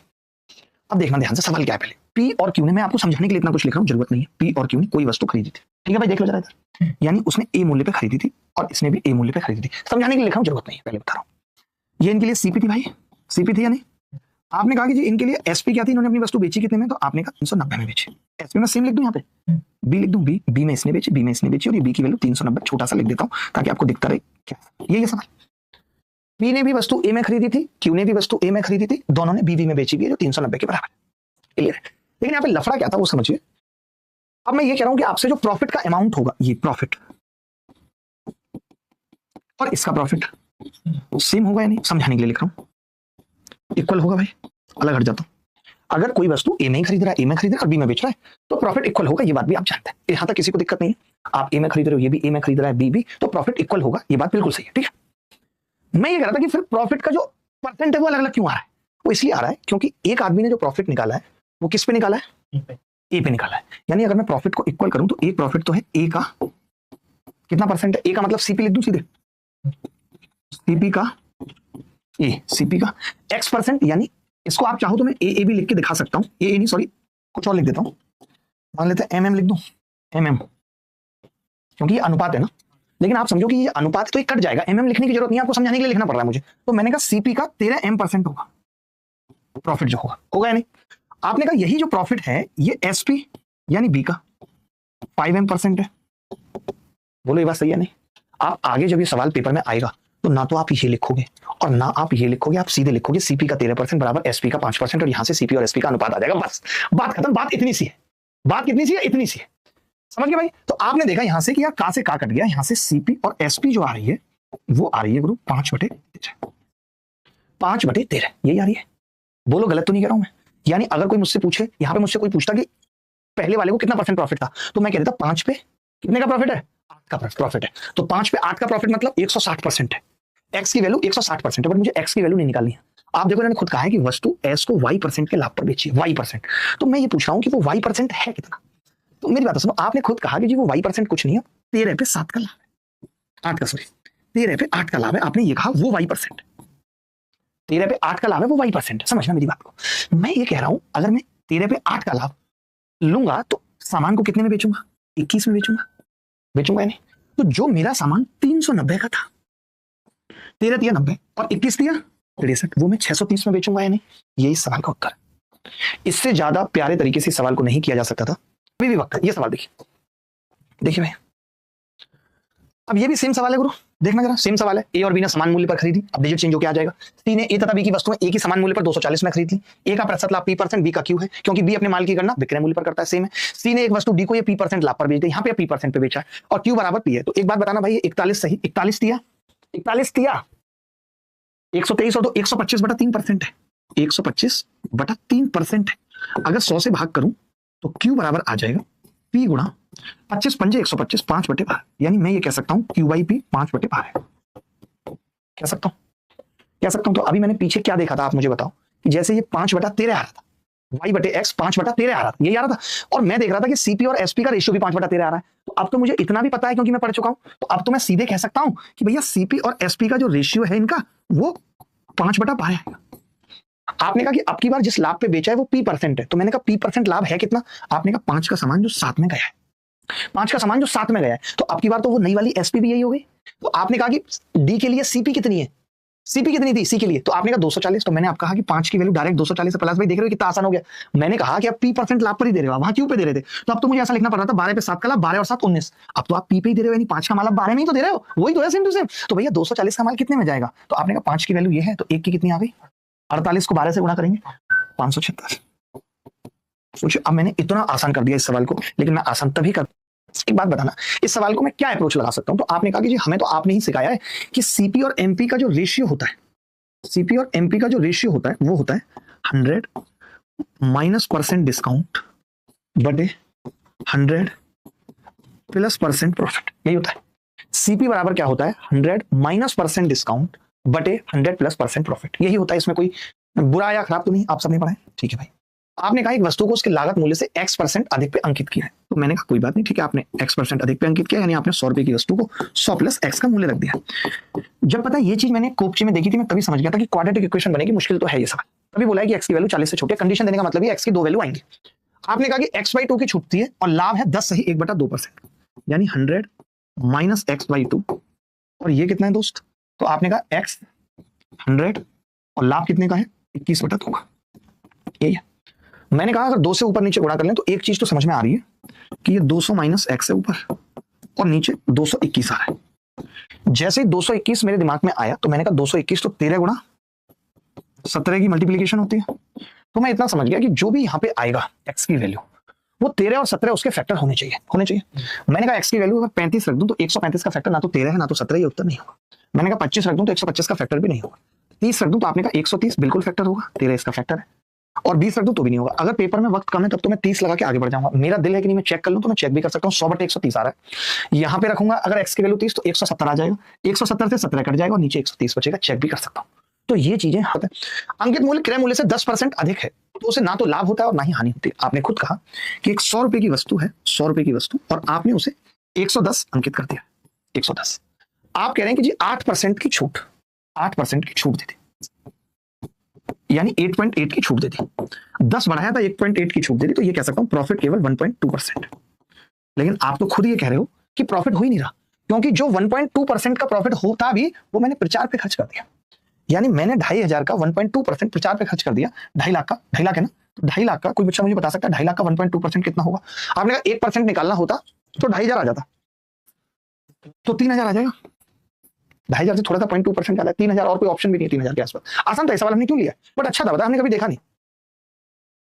अब देखना ध्यान से सवाल क्या है। पहले पी और क्यू ने, मैं आपको समझाने के लिए इतना कुछ लिख रहा हूँ, जरूरत नहीं है। पी और क्यू ने कोई वस्तु खरीदी थी, ठीक है भाई, देख लो जरा इधर, यानी उसने ए मूल्य पे खरीदी थी और इसने भी ए मूल्य पे खरीदी थी, समझाने के लिए लिख रहा हूँ, जरूरत नहीं है, पहले बता रहा हूँ। ये इनके लिए सीपी थी भाई, सीपी थी या नहीं, आपने कहा कि जी इनके लिए एसपी क्या थी, इन्होंने अपनी वस्तु बेची कितने में, तो आपने कहा 390 में बेची। एसपी में सेम लिख दूं, यहाँ पे बी लिख दूं, बी में इसने बेची, बी में इसने बेची, और ये बी की वैल्यू 390 छोटा सा लिख देता हूं ताकि आपको दिखता रहे क्या, ये सवाल। पी ने भी वस्तु ए में खरीदी थी, क्यू ने भी वस्तु ए में खरीदी थी, दोनों ने बी में बेची भी है जो 390 के बराबर है, क्लियर है। लेकिन यहाँ पे लफड़ा क्या था वो समझिए। अब मैं ये कह रहा हूं कि आपसे जो प्रॉफिट का अमाउंट होगा, ये प्रॉफिट और इसका प्रॉफिट सेम होगा या नहीं, समझाने के लिए लिख रहा हूं, इक्वल होगा भाई, अलग हट जाता हूं। अगर कोई वस्तु ए में ही खरीद रहा है, ए में खरीद रहा है और बी में बेच रहा है, तो प्रॉफिट इक्वल होगा, ये बात भी आप जानते हैं, यहां तक किसी को दिक्कत नहीं है। आप ए में खरीद रहे हो, ये भी ए में खरीद रहा है, बी भी, तो प्रॉफिट इक्वल होगा, ये बात बिल्कुल सही है। ठीक है, मैं ये कह रहा था कि फिर प्रॉफिट का जो परसेंट है वो अलग अलग क्यों आ रहा है, वो इसलिए आ रहा है क्योंकि एक आदमी ने जो प्रॉफिट निकाला है वो किस पे निकाला है, ए पे निकाला है। यानी अगर मैं प्रॉफिट को इक्वल करूं तो एक प्रॉफिट तो है ए का कितना परसेंट है, ए का मतलब सीपी लिख दूं सीधे, सीपी का ए, सीपी का x%, यानी इसको आप चाहो तो मैं ए भी लिख के दिखा सकता हूं, ए नहीं सॉरी कुछ और लिख देता हूं, मान लेते हैं mm लिख दूं, mm, क्योंकि ये अनुपात है ना, लेकिन आप समझो कि ये अनुपात तो ये कट जाएगा, mm लिखने की जरूरत नहीं है, आपको समझाने के लिए लिखना पड़ रहा है मुझे। तो मैंने कहा सीपी का 13m% होगा प्रॉफिट, जो होगा या नहीं। आपने कहा यही जो प्रॉफिट है ये एसपी यानी बी का 5m% है, बोलो ये बात सही है नहीं। आप आगे जब ये सवाल पेपर में आएगा तो ना तो आप ये लिखोगे और ना आप ये लिखोगे, आप सीधे लिखोगे सीपी का 13% बराबर एसपी का 5%, और यहां से सीपी और एसपी का अनुपात आ जाएगा, बस बात खत्म। बात इतनी सी है, बात कितनी सी है, इतनी सी है, समझ गए भाई। तो आपने देखा यहां से कि यार का से का कट गया, यहां से सीपी और एसपी जो आ रही है वो आ रही है गुरु 5/13, 5/13 यही आ रही है, बोलो गलत तो नहीं कह रहा हूं मैं। यानी अगर कोई मुझसे पूछे, यहां पे मुझसे कोई पूछता कि पहले वाले को कितना परसेंट प्रॉफिट था, तो मैं कह देता 5 पे कितने का प्रॉफिट है, 8 का प्रॉफिट है, तो 5 पे 8 का प्रॉफिट मतलब 160% है, एक्स की वैल्यू 160% है, बट मुझे एक्स की वैल्यू नहीं निकालनी है। आप देखो इन्होंने खुद कहा है कि वस्तु एस को y% के लाभ पर बेची है, y%, तो मैं ये पूछ रहा हूं कि वो y% है कितना। तो मेरी बात सुनो, आपने खुद कहा कि जी वो y% कुछ नहीं है, 13 पे 7 का लाभ है, 8 का सॉरी 13 पे 8 का लाभ है, आपने ये कहा वो y%, 13 पे 8 का लाभ है वो y%, समझना मेरी बात को। मैं ये कह रहा हूं अगर मैं 13 पे 8 का लाभ लूंगा तो सामान को कितने में बेचूंगा, 21 में बेचूंगा या नहीं। तो जो मेरा सामान 390 का था, 13 दिया 90 और 21 दिया 63, वो मैं 630 में बेचूंगा या नहीं, यही सवाल का उत्तर है। इससे ज्यादा प्यारे तरीके से सवाल को नहीं किया जा सकता था, अभी भी वक्त है। ये सवाल देखिए भाई, अब ये भी सेम सवाल है गुरु, देखना जरा सेम सवाल है। ए और बी ने समान मूल्य पर खरीदी, अब डिजिट चेंज होकर आ जाएगा। सी ने ए तथा बी की वस्तुएं ए की समान मूल्य पर 240 में खरीद ली, ए का प्रतिशत लाभ P%, बी का क्यू है, क्योंकि बी अपने माल की गणना विक्रय मूल्य पर करता है, सेम है। सी ने एक वस्तु डी को ये P% लाभ पर बेच दी, यहाँ पे P% पे बेचा है, और क्यू बराबर पी है। तो एक बात बताना भाई, 41 सही, 41 दिया 123 और 125/3% है, 125/3% है। अगर 100 से भाग करूं तो क्यू बराबर आ जाएगा P गुणा 25 पंजे 125, 5/12, यानी मैं ये कह सकता हूं Q/P 5/12 है, कह सकता हूं। तो अभी मैंने पीछे क्या देखा था, आप मुझे बताओ, कि जैसे ये 5/13 आ रहा था, y/x 5/13 आ रहा था, यही आ रहा था, और मैं देख रहा था कि सीपी और एसपी का रेशियो भी 5/13 आ रहा है। तो अब तो मुझे इतना भी पता है क्योंकि मैं पढ़ चुका हूं, तो अब तो मैं सीधे कह सकता हूं कि भैया सीपी और एसपी का जो रेशियो है इनका वो 5/12 आएगा। आपने कहा कि अब की बार जिस लाभ पे बेचा है वो P% है, तो मैंने कहा P% लाभ है कितना, आपने कहा 5 का सामान जो साथ में गया है, 5 का सामान जो साथ में गया है, तो अब की बार तो वो नई वाली एसपी भी यही हो गई। तो आपने कहा कि डी के लिए सीपी कितनी है, सीपी कितनी थी सी के लिए, तो आपने कहा 240, तो मैंने आप कहा कि 5 की वैल्यू डायरेक्ट 240 प्लस, भाई देख रहे हो कितना आसान हो गया। मैंने कहा कि आप P% लाभ पर ही दे रहे हो, वहां क्यों पे दे रहे थे, तो अब तो मुझे ऐसा लिखना पड़ रहा था 12 पे 7 का लाभ, 12 और 7 19, अब तो आप पी पे ही दे रहे हो, यानी 5 का माल आप 12 में ही तो दे रहे हो, वही तो है सेम टू सेम। तो भैया 240 का माल कितने में जाएगा, तो आपने कहा 5 की वैल्यू ये है, तो 1 की कितनी आ गई 48 को 12 से गुणा करेंगे 576, सोचिए, अब मैंने इतना आसान कर दिया इस सवाल को, लेकिन मैं आसान तभी कर, एक बात बताना, इस सवाल को मैं क्या अप्रोच लगा सकता हूं? तो आपने कहा कि जी हमें तो आपने ही सिखाया है कि सीपी और एमपी का जो रेशियो होता है, सीपी और एमपी का जो रेशियो होता है वो होता है 100 माइनस परसेंट डिस्काउंट बटे 100 प्लस परसेंट प्रॉफिट, यही होता है। सीपी बराबर क्या होता है? 100 माइनस परसेंट डिस्काउंट बटे 100 प्लस परसेंट प्रॉफिट, यही होता है। इसमें कोई बुरा या खराब तो नहीं, आप सबने पढ़ा है, ठीक है भाई। आपने कहा एक वस्तु को उसके लागत मूल्य से x% अधिक पे अंकित किया है, तो मैंने कहा कोई बात नहीं, ठीक है, आपने x% अधिक पे अंकित किया, यानी आपने 100 रुपए की वस्तु को 100 प्लस x का मूल्य रख दिया। जब पता ये चीज मैंने कोपची में देखी थी, मैं तभी समझ गया था कि क्वाड्रेटिक इक्वेशन बनेगी, मुश्किल तो है ये सवाल। तभी बोला है कि x की वैल्यू 40 से छोटी है, कंडीशन देने का मतलब है x की दो वैल्यू आएंगी। आपने कहा कि x/2 की छूटती है और लाभ है 10 सही 1/2%, यानी 100 माइनस x/2, और ये कितना है दोस्त? तो आपने कहा x 100 और लाभ कितने का है? 21/2 का, यही है। मैंने कहा अगर 2 से ऊपर नीचे गुणा कर लें तो एक चीज तो समझ में आ रही है कि ये 200 माइनस x है ऊपर और नीचे 221 आ रहा है। जैसे ही 221 मेरे दिमाग में आया तो मैंने कहा 221 तो 13 गुणा 17 की मल्टीप्लीकेशन होती है। तो मैं इतना समझ गया कि जो भी यहाँ पे आएगा x की वैल्यू, वो 13 और 17 उसके फैक्टर होने चाहिए। मैंने कहा x की वैल्यू अगर 35 रख दूं तो 135 का फैक्टर ना तो 13 है ना तो 17, ये उत्तर नहीं होगा। मैंने कहा 25 रख दूं तो 125 का फैक्टर भी नहीं होगा। 30 रख दूं तो आपने कहा 130 बिल्कुल फैक्टर होगा, 13 इसका फैक्टर है, और 20 रख दूं तो भी नहीं होगा। अगर पेपर में वक्त कम है तब तो मैं 30 लगा के आगे बढ़ जाऊंगा। मेरा दिल है कि नहीं मैं चेक कर लूं, तो मैं चेक भी कर सकता हूं। 100/130 आ रहा है, यहां पे रखूंगा अगर x की वैल्यू 30 तो 170 आ जाएगा, 170 से 17 कट जाएगा और नीचे 130 बचेगा, चेक भी कर सकता हूं। तो ये चीजें हाथ है। अंकित मूल्य क्रय मूल्य से 10% अधिक है तो उसे ना तो लाभ होता है और ना ही हानि होती है। आपने खुद कहा कि एक 100 रुपए की वस्तु है, 100 रुपए की वस्तु, और आपने उसे 110 अंकित कर दिया, 110। आप कह रहे हैं कि जी 8% की छूट, 8% की छूट दे दी, यानी 8.8 की छूट दे दी, 10 बढ़ाया था 1.8 की छूट दे दी, तो ये कह सकता हूं प्रॉफिट केवल 1.2%। लेकिन आप तो खुद ये कह रहे हो कि प्रॉफिट हो ही नहीं रहा, क्योंकि जो 1.2% का प्रॉफिट होता भी वो मैंने प्रचार पे खर्च कर दिया। यानी मैंने 2,500 का 1.2% प्रचार पे खर्च कर दिया। 2.5 लाख का, 2.5 लाख है ना, तो 2.5 लाख का कोई बच्चा मुझे बता सकता है 2.5 लाख का 1.2% कितना होगा? आपने कहा 1% निकालना होता तो 2,500 आ जाता, तो 3,000 आ जाएगा। 2,500 से थोड़ा सा 0.2% ज्यादा है, 3,000, और कोई ऑप्शन भी नहीं है 3,000 के आसपास। आसान था सवाल, हमने क्यों लिया? बट अच्छा था, बता, हमने कभी देखा नहीं।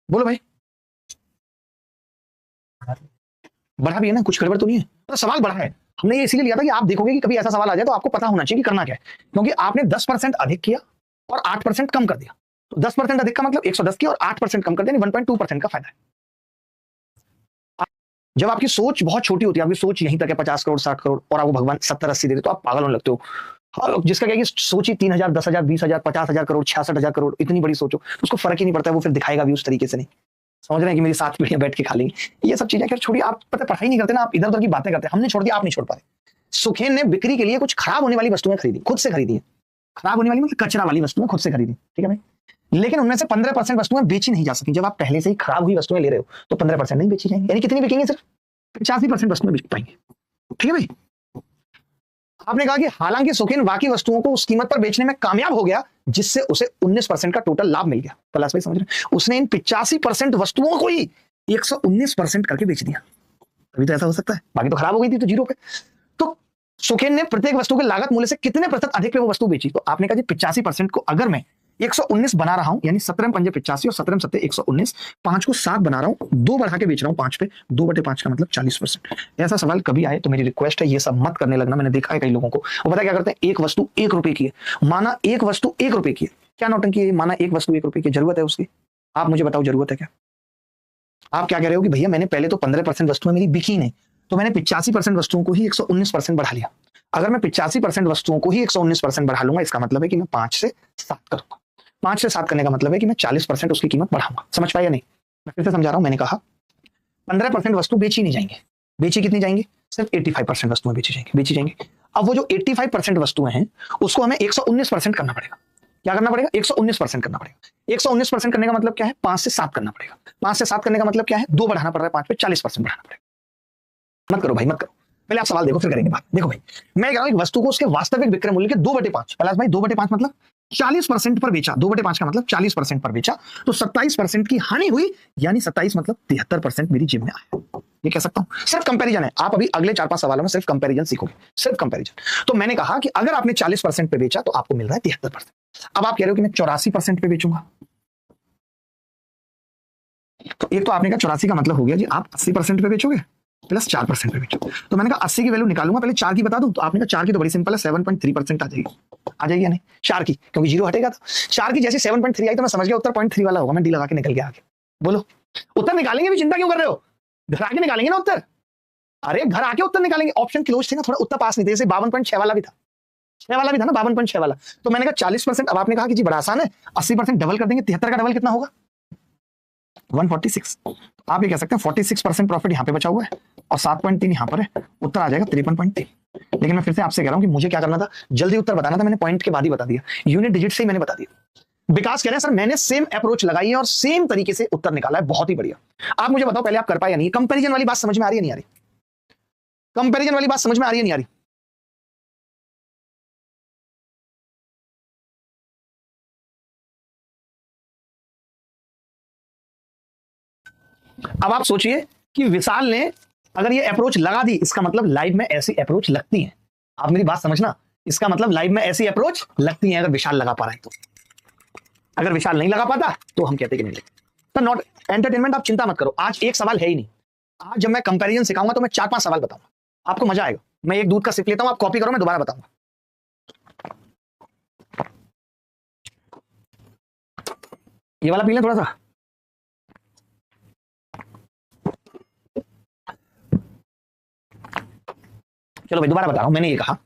बोलो भाई, बढ़ा भी है ना, कुछ गड़बड़ तो नहीं है? तो सवाल बढ़ा है, हमने ये इसीलिए लिया था कि आप देखोगे कि कभी ऐसा सवाल आ जाए तो आपको पता होना चाहिए कि करना क्या है, क्योंकि आपने 10% अधिक किया और 8% कम कर दिया। तो 10% अधिक का मतलब 110 किया और 8% कम कर दिया, 1.2% का फायदा है। जब आपकी सोच बहुत छोटी होती है, आपकी सोच यहीं तक है 50 करोड़ 60 करोड़, और आपको भगवान 70-80 दे दे तो आप पागल होने लगते हो। हाँ, जिसका क्या है कि सोची 3,000 10,000 20,000 50,000 करोड़ 66,000 करोड़, इतनी बड़ी सोचो, उसको फर्क ही नहीं पड़ता है, वो फिर दिखाएगा भी उस तरीके से नहीं। समझ रहे हैं कि मेरी 7 पीढ़ियां बैठ के खा लेंगी, ये सब चीजें खैर छोड़िए। आप पता पढ़ाई नहीं करते ना, आप इधर उधर की बातें करते हैं, हमने छोड़ दिया, आप नहीं छोड़ पाए। सुखेन ने बिक्री के लिए कुछ खराब होने वाली वस्तुएं खरीदी, खुद से खरीदी है। खराब होने वाली मतलब कचरा वाली वस्तुएं खुद से खरीदी, ठीक है भाई, लेकिन उनमें से 15% वस्तुएं बेची नहीं जा सकी। जब आप पहले से ही खराब हुई वस्तुएं ले रहे हो तो 15% नहीं बेची जाएंगी, यानी कितनी बिकेंगी? सिर्फ 85% वस्तुएं बिक पाएंगे, ठीक है भाई। आपने कहा कि हालांकि सुखेन बाकी वस्तुओं को उस कीमत पर बेचने में कामयाब हो गया जिससे उसे 19% का टोटल लाभ मिल गया। पलाश भाई समझ रहे हैं? उसने इन 85% वस्तुओं को ही 119% करके बेच दिया, तभी तो ऐसा हो सकता है, बाकी तो खराब हो गई थी तो 0 पे। तो सुखेन ने प्रत्येक वस्तु के लागत मूल्य से कितने प्रतिशत अधिक पे वो वस्तु बेची? तो आपने कहा जी 85% को अगर मैं 119 बना रहा हूं, यानी 17 पंजे 85 और 17 सत्ते 119, 5 को 7 बना रहा हूं, 2 बढ़ा के बेच रहा हूं 5 पे, 2/5 का मतलब 40%। ऐसा सवाल कभी आए तो मेरी रिक्वेस्ट है ये सब मत करने लगना। मैंने देखा है कई लोगों को, वो पता क्या करते हैं, एक वस्तु 1 रुपए की है, माना एक वस्तु 1 रुपए की है, क्या नौटंकी है, माना एक वस्तु 1 रुपए की, जरूरत है उसकी? आप मुझे बताओ जरूरत है क्या? आप क्या कह रहे हो कि भैया मैंने पहले तो 15% वस्तुएं मेरी बिकी नहीं, तो मैंने 85% वस्तुओं को ही 119% बढ़ा लिया। अगर मैं 85% वस्तुओं को ही 119% बढ़ा लूंगा, इसका मतलब है कि मैं 5 से 7 करूंगा। 5 से 7 करने का मतलब है कि मैं 40% उसकी कीमत बढ़ाऊंगा। समझ पाया नहीं? मैं फिर से समझा रहा हूं। मैंने कहा 15% वस्तु बेची नहीं जाएंगे, बेची कितनी जाएंगी? सिर्फ 85% वस्तुएं बेची जाएंगी। अब वो जो 85% वस्तुएं हैं उसको हमें 119% करना पड़ेगा। क्या करना पड़ेगा? 119% करना पड़ेगा। 119% करने का मतलब क्या है? 5 से 7 करना पड़ेगा। 5 से 7 करने का मतलब क्या है? 2 बढ़ाना पड़ रहा है 5 पे, 40% बढ़ाना पड़ेगा। मत करो भाई, मत करो, पहले आप सवाल देखो फिर करेंगे बात। देखो भाई, मैं कह रहा हूं वस्तु को उसके वास्तविक विक्रय मूल्य के 2/5, पलाश भाई 2/5 मतलब 40% पर बेचा, 2/5 का मतलब 40% पर बेचा, तो 27% की हानि हुई, यानी 27 मतलब 73% मेरी जेब में आया। ये कह सकता हूं। सिर्फ कंपैरिजन है, आप अभी अगले 4-5 सवालों में सिर्फ कंपैरिजन सीखोगे, सिर्फ कंपैरिजन। तो मैंने कहा कि अगर आपने 40% पे बेचा तो आपको मिल रहा है 73%। अब आप कह रहे हो कि मैं 84% पे बेचूंगा, तो एक तो आपने कहा 84 का मतलब हो गया जी आप 80% पे बेचोगे प्लस 4% पे बेचोगे। तो मैंने कहा 80 की वैल्यू निकालूंगा, पहले 4 की बता दूं। तो आपने कहा 4 की तो बड़ी सिंपल है, 7.3% आ जाएगी या नहीं 4 की, क्योंकि जीरो हटेगा। तो 4 की जैसे 7.3 आई तो मैं समझ गया उत्तर 0.3 वाला होगा। मैं डी लगा के निकल गया आगे। बोलो उत्तर निकालेंगे भी, चिंता क्यों कर रहे हो? घर आके निकालेंगे ना उत्तर। अरे घर आके उत्तर निकालेंगे, ऑप्शन क्लोज थे ना, थोड़ा उत्तर पास नहीं थे। जैसे 52.6 वाला भी था, 6 वाला भी था ना, 52.6 वाला। तो मैंने कहा 40%। अब आपने कहा कि जी बड़ा आसान है, 80% डबल कर देंगे। 73 का डबल कितना होगा? 146। आप ये कह सकते हैं 46% प्रॉफिट यहाँ पे बचा हुआ है और 7.3 यहाँ पर है, उत्तर आ जाएगा 53.3। लेकिन मैं फिर से आपसे कह रहा हूं कि मुझे क्या करना था, जल्दी उत्तर बताना था। मैंने पॉइंट के बाद ही बता दिया, यूनिट डिजिट से ही मैंने बता दिया। विकास कह रहे हैं सर मैंने सेम अप्रोच लगाई है और सेम तरीके से उत्तर निकाला है, बहुत ही बढ़िया। आप मुझे बताओ पहले आप कर पाए या नहीं? कंपैरिजन वाली बात समझ में आ रही है नहीं आ रही? कंपैरिजन वाली बात समझ में आ रही है नहीं आ रही? अब आप सोचिए कि विशाल ने अगर ये अप्रोच लगा दी, इसका मतलब लाइव में ऐसी अप्रोच लगती है। आप मेरी बात समझना, इसका मतलब लाइव में ऐसी अप्रोच लगती है अगर विशाल लगा पा रहा है तो। अगर विशाल नहीं लगा पाता तो हम कहते कि नहीं लगती। तो नॉट एंटरटेनमेंट, आप चिंता मत करो, आज एक सवाल है ही नहीं। आज जब मैं कंपैरिजन सिखाऊंगा तो मैं 4-5 सवाल बताऊंगा, आपको मजा आएगा। मैं एक दूध का सिप लेता हूं, आप कॉपी करो, मैं दोबारा बताऊंगा। ये वाला पी लें थोड़ा सा। चलो भाई दोबारा बता रहा हूं, मैंने ये कहा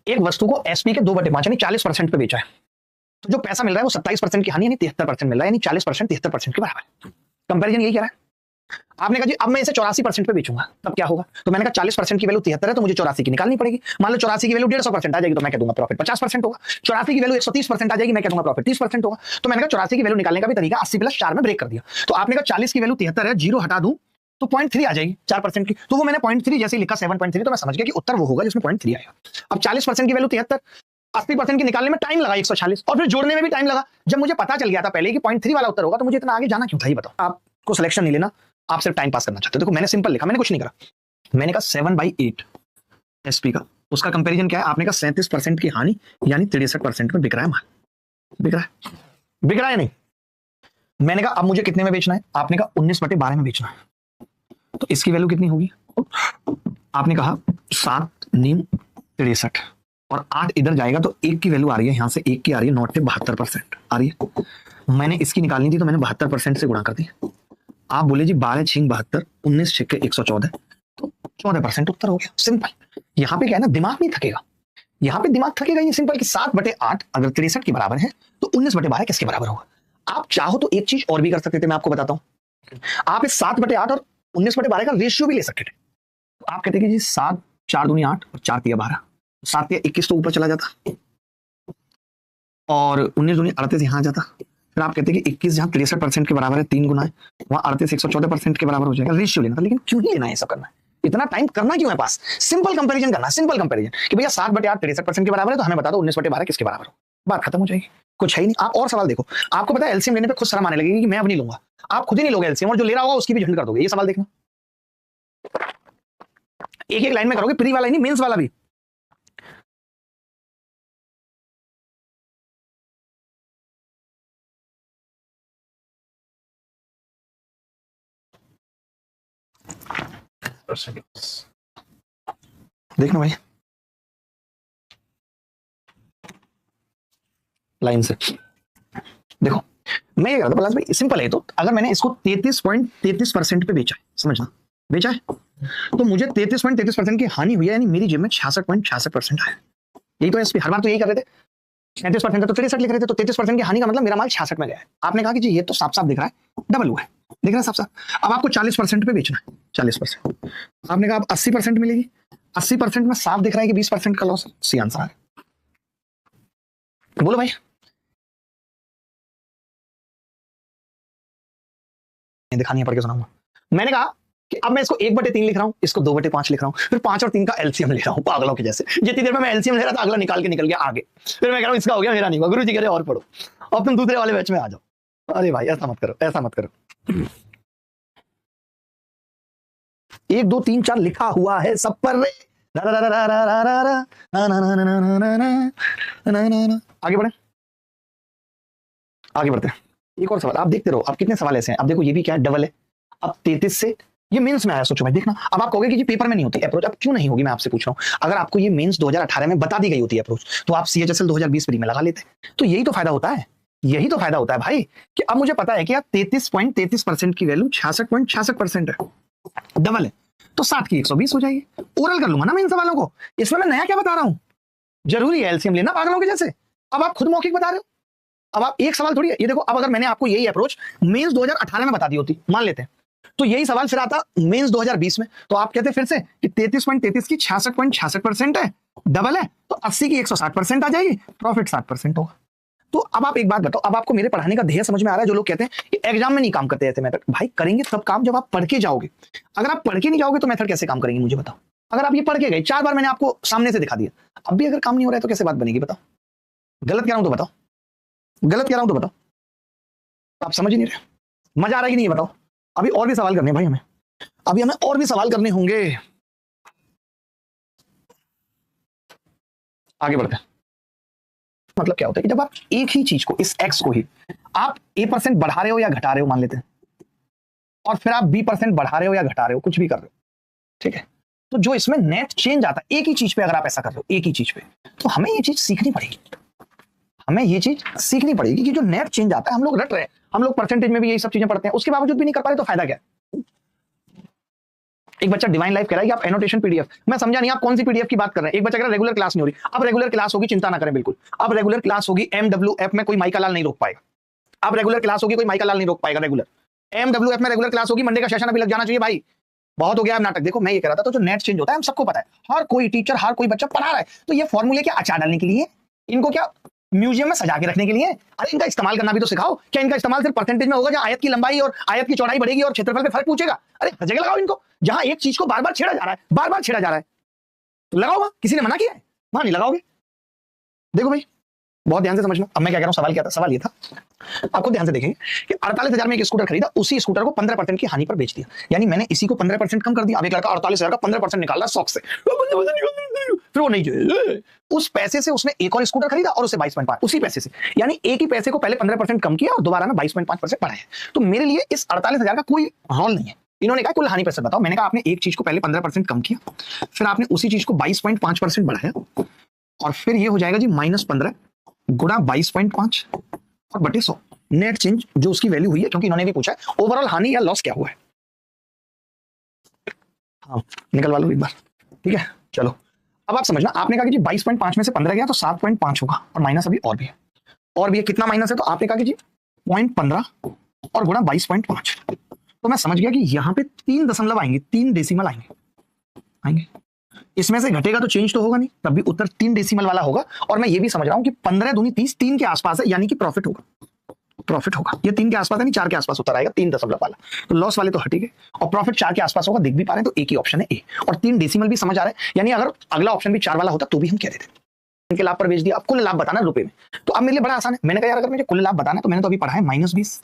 एक वस्तु को एसपी के 2/5 यानी 40% पे बेचा है, तो जो पैसा मिल रहा है वो 27% की हानि यानी 73% मिल रहा है, यानी 40% 73% के बराबर है। कंपैरिजन यही कह रहा है। आपने कहा जी अब मैं इसे 84% पे बेचूंगा, तब क्या होगा? तो मैंने कहा 40% की वैल्यू 73 है तो मुझे 84 की निकालनी पड़ेगी। मान लो 84 की वैल्यू 150% आ जाएगी तो मैं कह दूंगा प्रॉफिट 50% होगा। 84 की वैल्यू 130% आ जाएगी, मैं कह दूंगा प्रॉफिट 30% होगा। तो मैंने कहा 84 की वैल्यू निकालने का भी तरीका 80 प्लस 4 में ब्रेक कर दिया। तो आपने कहा 40 की वैल्यू 73 है, जीरो हटा दूं तो 0.3 आ जाएगी 4% की। तो वो मैंने 0.3 जैसे लिखा 7.3, तो मैं समझ गया कि उत्तर वो होगा जिसमें 0.3 आएगा। अब 40% की वैल्यू 73, 80% की निकालने में टाइम लगा 146 और फिर जोड़ने में भी टाइम लगा। जब मुझे पता चल गया था पहले कि 0.3 वाला उत्तर होगा तो मुझे इतना आगे जाना क्यों था? ये बताओ। आपको सिलेक्शन नहीं लेना, आप सिर्फ टाइम पास करना चाहते हो। देखो मैंने सिंपल लिखा, मैंने कुछ नहीं करा। मैंने कहा 7/8 एसपी का, उसका कंपैरिजन क्या है? आपने कहा 37% की हानि यानी 63% में बिक रहा है माल। बिक रहा है, बिक रहा है नहीं? मैंने कहा अब मुझे कितने में बेचना है? आपने कहा 19/12 में बेचना है। तो इसकी वैल्यू कितनी होगी? आपने कहा 7 नीम 63 और 8 इधर जाएगा तो 1 की वैल्यू आ रही है, यहां से 1 की आ रही है, नॉट पे 72% आ रही है। मैंने इसकी निकालनी थी तो मैंने 72% से गुणा कर दी। आप बोले जी 12×6 72, 19×6 114, तो 14% उत्तर हो गया। सिंपल। यहाँ पे क्या है ना, दिमाग नहीं थकेगा। यहाँ पे दिमाग थकेगा ये सिंपल कि 7/8 अगर 63 के बराबर है तो 19/12 किसके बराबर होगा? आप चाहो तो एक चीज और भी कर सकते थे, मैं आपको बताता हूं। आप इस 7/8 और 19/12 का रेशियो भी ले सकते थे। तो आप कहते कि जी 7 4 दूनी 8 और 4 तिया 12, 7 तिया 21 तो ऊपर चला जाता और 19 दूनी 38 यहां जाता। फिर आप कहते कि 21 जहां 63% के बराबर है, 3 गुना है, वहां 38 114% के बराबर हो जाएगा। रेशियो लेना था, लेकिन क्यों ही लेना है, सब करना है, इतना टाइम करना क्यों है पास? सिंपल कंपैरिजन करना, सिंपल कंपैरिजन कि भैया 7/8 63% के बराबर है तो हमें बता दो 19/12 किसके बराबर हो। बात खत्म हो जाएगी, कुछ है ही नहीं। आप और सवाल देखो, आपको पता है एलसीएम लेने पे खुद शर्म आने लगेगी कि मैं अब नहीं लूंगा। आप खुद ही नहीं लोगे एलसीएम और जो ले रहा होगा उसकी भी झंड कर दोगे। ये सवाल देखना, एक एक लाइन में करोगे, प्री वाला ही नहीं मेंस वाला भी। देखना भाई लाइन से देखो, मैं ये कह रहा था पलाश भाई सिंपल है। तो अगर मैंने इसको 33.33% पे बेचा है, समझना बेचा है, तो मुझे 33.33% की हानि हुई है, यानी मेरी जेब में 66.66% आया। यही तो एसपी हर बार तो यही कर रहे थे, 37% तो 63 लिख रहे थे, तो 33% की हानि का मतलब मेरा माल 66 में गया है। आपने कहा कि जी ये तो साफ साफ दिख रहा है डबल हुआ है, दिख रहा है साफ साफ। अब आपको 40% पे बेचना है, 40%। आपने कहा अब 80% मिलेगी, 80% में साफ दिख रहा है कि 20% का लॉस है। सी आंसर है। बोलो भाई, दिखानी है, पढ़ के सुनाऊंगा। मैंने कहा कि अब मैं इसको 1/3 लिख रहा हूं, इसको 2/5 लिख रहा हूं, फिर 5 और 3 का एलसीएम ले रहा हूं पागलों के जैसे। जितनी देर में मैं एलसीएम ले रहा था अगला निकाल के निकल गया आगे। फिर मैं कह रहा हूं इसका हो गया, मेरा नहीं हुआ। गुरु जी कह रहे और पढ़ो, अब तुम दूसरे वाले बैच में आ जाओ। अरे भाई ऐसा मत करो, ऐसा मत करो। 1 2 3 4 लिखा हुआ है सब पर। आगे बढ़े, आगे बढ़ते हैं। एक और सवाल आप देखते रहो, अब कितने सवाल ऐसे हैं, अब देखो ये भी क्या है, डबल है। अब 33 से ये मेंस में आया, सोचो भाई, देखना। अब आप कहोगे कि ये पेपर में नहीं होती अप्रोच, अब क्यों नहीं होगी, मैं आपसे पूछ रहा हूं। अगर आपको ये मेंस 2018 में बता दी गई होती है अप्रोच, तो आप CHSL 2020 प्री में लगा लेते। तो यही तो फायदा होता है, यही तो फायदा होता है भाई, कि अब मुझे पता है कि यार 33.33% की वैल्यू 66.66% है, डबल है, तो 7 की 120 हो जाएगी। ओरल कर लूंगा ना मैं इन सवालों को, इसमें मैं नया क्या बता रहा हूं, जरूरी है एलसीएम लेना पागलों के जैसे। अब आप खुद मौखिक बता रहे हो, अब आप एक सवाल थोड़ी है ये देखो, अब अगर मैंने आपको यही अप्रोच मेंस 2018 में बता दी होती, मान लेते हैं, तो यही सवाल फिर आता मेंस 2020 में, तो आप कहते फिर से कि 33.33 की 66.66% है, डबल है, तो 80 की 160% आ जाएगी, प्रॉफिट 7% होगा। तो अब आप एक बात बताओ, अब आपको मेरे पढ़ाने का ध्येय समझ में आ रहा है। जो लोग कहते हैं कि एग्जाम में नहीं काम करते ऐसे मेथड, भाई करेंगे तब काम जब आप पढ़ के जाओगे। अगर आप पढ़ के नहीं जाओगे तो मेथड कैसे काम करेंगे मुझे बताओ। अगर आप ये पढ़ के गए, 4 बार मैंने आपको सामने से दिखा दिया, अब भी अगर काम नहीं हो रहा है तो कैसे बात बनेगी बताओ। गलत कह रहा हूं तो बताओ, गलत कह रहा हूं तो बताओ, आप समझ ही नहीं रहे, मजा आ रहा है कि नहीं बताओ। अभी और भी सवाल करने हैं भाई हमें, अभी हमें और भी सवाल करने होंगे, आगे बढ़ते हैं। मतलब क्या होता है कि जब आप एक ही चीज को, इस x को ही आप a% बढ़ा रहे हो या घटा रहे हो मान लेते हैं, और फिर आप b% बढ़ा रहे हो या घटा रहे हो, कुछ भी कर रहे हो, ठीक है, तो जो इसमें नेट चेंज आता है एक ही चीज पे, अगर आप ऐसा कर रहे हो एक ही चीज पे, तो हमें ये चीज सीखनी पड़ेगी, हमें ये चीज सीखनी पड़ेगी कि जो नेट चेंज आता है, हम लोग रट रहे हैं, हम लोग परसेंटेज में भी यही सब चीजें पढ़ते हैं, उसके बावजूद भी नहीं कर पा रहे तो फायदा क्या है। एक बच्चा डिवाइन लाइफ कह रहा है कि आप एनोटेशन पीडीएफ, मैं समझा नहीं आप कौन सी पीडीएफ की बात कर रहे हैं। एक बच्चा कह रहा है रेगुलर क्लास नहीं हो रही, अब रेगुलर क्लास होगी, चिंता ना करें बिल्कुल, अब रेगुलर क्लास होगी, MWF में कोई माइका लाल नहीं रोक पाएगा, अब रेगुलर क्लास होगी, कोई माइका लाल नहीं रोक पाएगा, रेगुलर MWF में रेगुलर क्लास होगी, मंडे का सेशन अभी लग जाना चाहिए भाई, बहुत हो गया नाटक। देखो मैं ये कह रहा था, तो जो नेट चेंज होता है हम सबको पता है, हर कोई टीचर हर कोई बच्चा पढ़ा रहा है, तो ये फॉर्मूले क्या अचार डालने के लिए, इनको क्या म्यूजियम में सजा के रखने के लिए, अरे इनका इस्तेमाल करना भी तो सिखाओ। क्या इनका इस्तेमाल सिर्फ परसेंटेज में होगा, जहां आयत की लंबाई और आयत की चौड़ाई बढ़ेगी और क्षेत्रफल पे फर्क पूछेगा, अरे हर जगह लगाओ इनको, जहां एक चीज को बार बार छेड़ा जा रहा है, बार बार छेड़ा जा रहा है, तो लगाओ वहां, किसी ने मना किया है, वहां नहीं लगाओगे। देखो भाई बहुत ध्यान से समझना, अब मैं क्या कह रहा हूं, सवाल क्या था, सवाल ये था, आपको ध्यान से देखेंगे कि 48,000 में एक स्कूटर खरीदा, उसी स्कूटर को 15% की हानि पर बेच दिया, यानी मैंने इसी को 15% कम कर दिया। अब एक लड़का 48,000 का 15% निकाल रहा है शौक से, फिर वो नहीं, उस पैसे से उसने एक और स्कूटर खरीदा और उसे 22.5, उसी पैसे से, यानी एक ही पैसे को पहले 15% कम किया और दोबारा में 22.5% बढ़ाया। तो मेरे लिए इस 48,000 का कोई रोल नहीं है। इन्होंने कहा कुल हानि प्रतिशत बताओ, मैंने कहा आपने एक चीज को पहले 15% कम किया, फिर आपने उसी चीज को 22.5% बढ़ाया, और फिर ये हो जाएगा जी -15 गुणा 22.5 और बटे 100 नेट चेंज जो उसकी वैल्यू हुई है, क्योंकि इन्होंने भी पूछा है ओवरऑल हानि या लॉस क्या हुआ है। हाँ निकलवा लो एक बार, ठीक है। चलो अब आप समझना, आपने कहा कि जी 22.5 में से 15 गया तो 7.5 होगा, और माइनस अभी और भी है, और भी है, कितना माइनस है, तो आपने कहा कि जी 0.15 और गुणा 22.5, तो मैं समझ गया कि यहाँ पे 3 दशमलव आएंगे, 3 डेसिमल आएंगे, इसमें से घटेगा तो चेंज तो होगा नहीं, तब भी उत्तर 3 डेसिमल वाला होगा। और मैं ये भी समझ रहा हूं कि 15 दूनी 30, 3 के आसपास है, यानी कि प्रॉफिट होगा, प्रॉफिट होगा, ये 3 के आसपास है, नहीं 4 के आसपास उत्तर आएगा, 3 दशमलव वाला, तो लॉस वाले तो हट गए, और प्रॉफिट 4 के आसपास होगा, देख भी पा रहे हैं, तो एक ही ऑप्शन है ए, और 3 डेसिमल भी समझ आ रहा है, यानी अगर अगला ऑप्शन भी 4 वाला होता तो भी हम कह देते इनके लाभ पर बेच दिया। अब कुल लाभ बताना रुपए में, तो अब मेरे लिए बड़ा आसान है, मैंने कहा यार अगर मुझे कुल लाभ बताना है, तो मैंने तो अभी पढ़ा है -20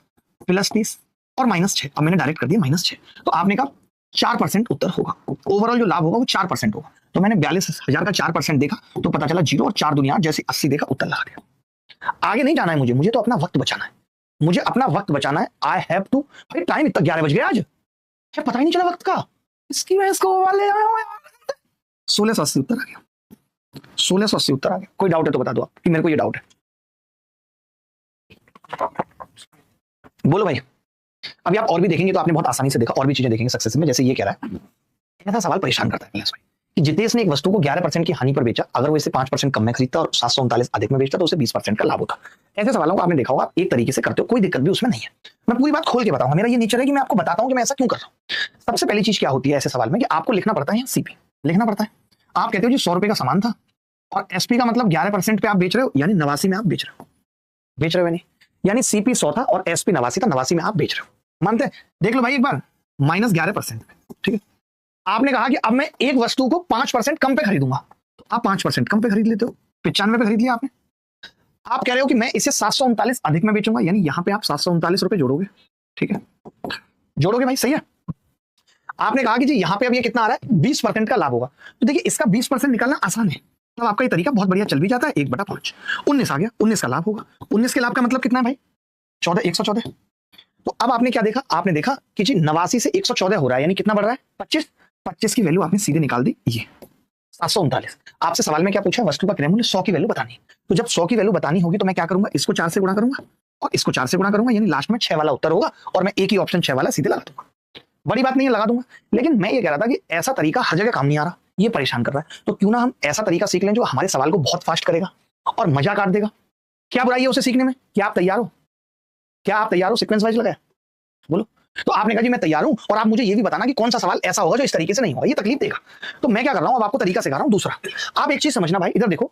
+30 और -6, अब मैंने डायरेक्ट कर दिया -6, तो आपने कहा 4% उत्तर होगा, ओवरऑल जो लाभ होगा वो 4% होगा, तो मैंने 42,000 का 4% देखा तो पता चला 0 और 4 दुनिया जैसे 80 देखा, उत्तर लगा दिया। आगे नहीं जाना है मुझे तो अपना वक्त बचाना है, मुझे अपना वक्त बचाना है, आई हैव टू। भाई टाइम इतना 11 बज गया आज, क्या पता ही नहीं चला वक्त का, इसकी वजह इसको वाले 1680 उत्तर आ गया, 1680 उत्तर आ गया। कोई डाउट है तो बता दो आप कि मेरे को ये डाउट है, बोलो भाई। अभी आप और भी देखेंगे तो आपने बहुत आसानी से देखा, और भी चीजें देखेंगे सक्सेस में, जैसे ये कह रहा है, ऐसा सवाल परेशान करता है कैलाश भाई कि जितेश ने एक वस्तु को 11% की हानि पर बेचा, अगर वो इसे 5% कम में खरीदता और 739 अधिक में बेचता तो उसे 20% का लाभ होता। ऐसे सवालों को आपने देखा होगा, आप एक तरीके से करते हो, कोई दिक्कत भी उसमें नहीं है, मैं पूरी बात खोल के बताऊंगा, मेरा ये नेचर है कि मैं आपको बताता हूं कि मैं ऐसा क्यों कर रहा हूं। सबसे पहली चीज क्या होती है ऐसे सवाल में कि आपको लिखना पड़ता है, सीपी लिखना पड़ता है। आप कहते हो जी 100 रुपए का सामान था और एसपी का मतलब 11% पे आप बेच रहे हो, यानी 89 में आप बेच रहे हो नहीं, यानी सीपी 100 था और एसपी 89 था, 89 में आप बेच रहे हो, मानते हैं। देख लो भाई एक बार -11%, ठीक है। आपने कहा कि अब मैं एक वस्तु को 5% कम पे खरीदूंगा, तो आप 5% कम पे खरीद लेते हो, 95 पे खरीद लिया आपने। आप कह रहे हो कि मैं इसे 739 अधिक में बेचूंगा, यानी यहां पे आप 739 रुपए जोड़ोगे, ठीक है, जोड़ोगे भाई, सही है। आपने कहा कि जी यहां पे अब ये कितना आ रहा है, 20% का लाभ होगा, तो देखिए इसका 20% निकालना आसान है, तो आपका ये तरीका बहुत बढ़िया चल भी जाता है। 1/5 19 आ गया, 19 का लाभ होगा, 19 के लाभ का मतलब कितना है भाई, 14, 114। तो अब आपने क्या देखा, आपने देखा कि जी 89 से 114 हो रहा है, यानी कितना बढ़ रहा है, 25। 25 की वैल्यू आपने सीधे निकाल दी, ये 739। आपसे सवाल में क्या पूछा, वस्तु का क्रय मूल्य 100 की वैल्यू बतानी। तो जब 100 की वैल्यू बतानी होगी तो मैं क्या करूंगा, इसको 4 से गुणा करूंगा और इसको 4 से गुणा करूंगा, यानी लास्ट में 6 वाला उत्तर होगा और मैं एक ही ऑप्शन 6 वाला सीधे लगा दूंगा। बड़ी बात नहीं है, लगा दूंगा। लेकिन मैं ये कह रहा था कि ऐसा तरीका हर जगह काम नहीं आ रहा, ये परेशान कर रहा है। तो क्यों ना हम ऐसा तरीका सीख लें जो हमारे सवाल को बहुत फास्ट करेगा और मजा काट देगा। क्या बुराई है उसे सीखने में? क्या आप तैयार हो? क्या आप तैयार हो? सीक्वेंस वाइज लगाए बोलो। तो आपने कहा जी मैं तैयार हूं, और आप मुझे ये भी बताना कि कौन सा सवाल ऐसा होगा जो इस तरीके से नहीं होगा, ये तकलीफ देगा। तो मैं क्या कर रहा हूं, अब आपको तरीका सिखा रहा हूं दूसरा। आप एक चीज समझना भाई, इधर देखो,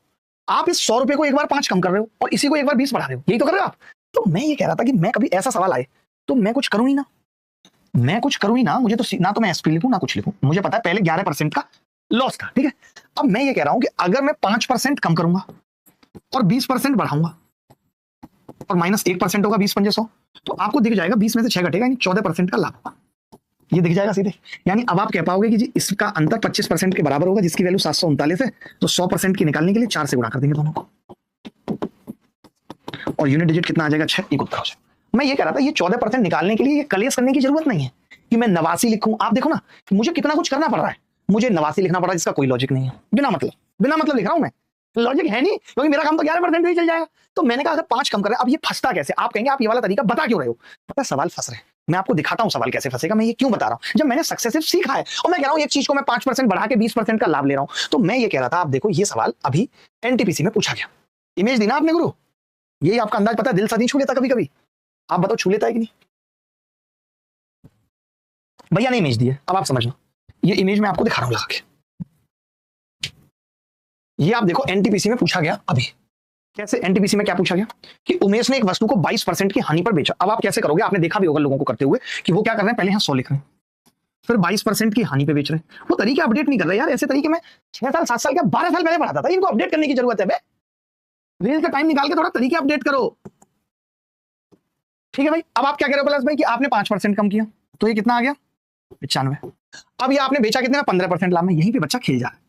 आप इस 100 रुपए को एक बार 5 कम कर रहे हो और इसी को एक बार 20 बढ़ा रहे हो, यही तो कर रहे हो आप। तो मैं ये कह रहा था कि मैं कभी ऐसा सवाल आए तो मैं कुछ करूं ही ना, मैं कुछ करूं ही ना। मुझे तो ना तो मैं एसपी लिखूं ना कुछ लिखूं, मुझे पता है पहले 11% का लॉस था, ठीक है। अब मैं ये कह रहा हूं कि अगर मैं 5% कम करूंगा और 20% बढ़ाऊंगा और -1% होगा, 20 पंजे 100, तो आपको दिख जाएगा 20 में से 6 घटेगा, यानी 14% का लाभ होगा। ये दिख जाएगा सीधे। यानी अब आप कह पाओगे कि जी इसका अंतर 25% के बराबर होगा, जिसकी वैल्यू 739 है। तो 100% की निकालने के लिए 4 से गुणा कर देंगे दोनों को, और यूनिट डिजिट कितना आ जाएगा, 6, एक उत्तर हो जाएगा। मैं ये कह रहा था ये 14% निकालने के लिए ये कलेश करने की जरूरत नहीं है कि मैं 89 लिखूं। आप देखो ना कि मुझे कितना कुछ करना पड़ रहा है, मुझे 89 लिखना पड़ रहा है जिसका कोई लॉजिक नहीं है, बिना मतलब लिख रहा हूं मैं, लॉजिक है नहीं, क्योंकि मेरा काम तो 11% ही चल जाएगा। तो मैंने कहा अगर 5 कम कर रहे हैं, अब ये फंसता कैसे? आप कहेंगे आप ये वाला तरीका बता क्यों रहे हो? पता है सवाल फंस रहे हैं, मैं आपको दिखाता हूं सवाल कैसे फंसेगा। मैं ये क्यों बता रहा हूं, जब मैंने सक्सेसिव सीखा है और मैं कह रहा हूं एक चीज को मैं 5% बढ़ा के 20% का लाभ ले रहा हूं। तो मैं ये कह रहा था, आप देखो ये सवाल अभी एनटीपीसी में पूछा गया, इमेज दी ना आपने गुरु, यही आपका अंदाज पता है, दिल सा नहीं छू लेता कभी कभी? आप बताओ छू लेता है कि नहीं? भैया ने इमेज दी है, अब आप समझना, ये इमेज मैं आपको दिखा रहा हूं लगा के। ये आप देखो एनटीपीसी में पूछा गया अभी, कैसे एनटीपीसी में क्या पूछा गया कि उमेश ने एक वस्तु को 22% की हानि पर बेचा। अब आप कैसे करोगे, आपने देखा भी होगा लोगों को करते हुए कि वो क्या कर रहे हैं, पहले यहां 100 लिख रहे हैं, फिर 22% की हानि पे बेच रहे हैं। वो तरीके अपडेट नहीं कर रहे यार, ऐसे तरीके में 6 साल 7 साल क्या 12 साल पहले पढ़ाता था, इनको अपडेट करने की जरूरत है। रील का टाइम निकाल के थोड़ा तरीके अपडेट करो, ठीक है भाई। अब आप क्या कह रहे हो प्लस भाई कि आपने 5% कम किया, तो ये कितना आ गया, 95। अब ये आपने बेचा कितने में, 15% लाभ में। यहीं पे बच्चा खेल जा रहा है।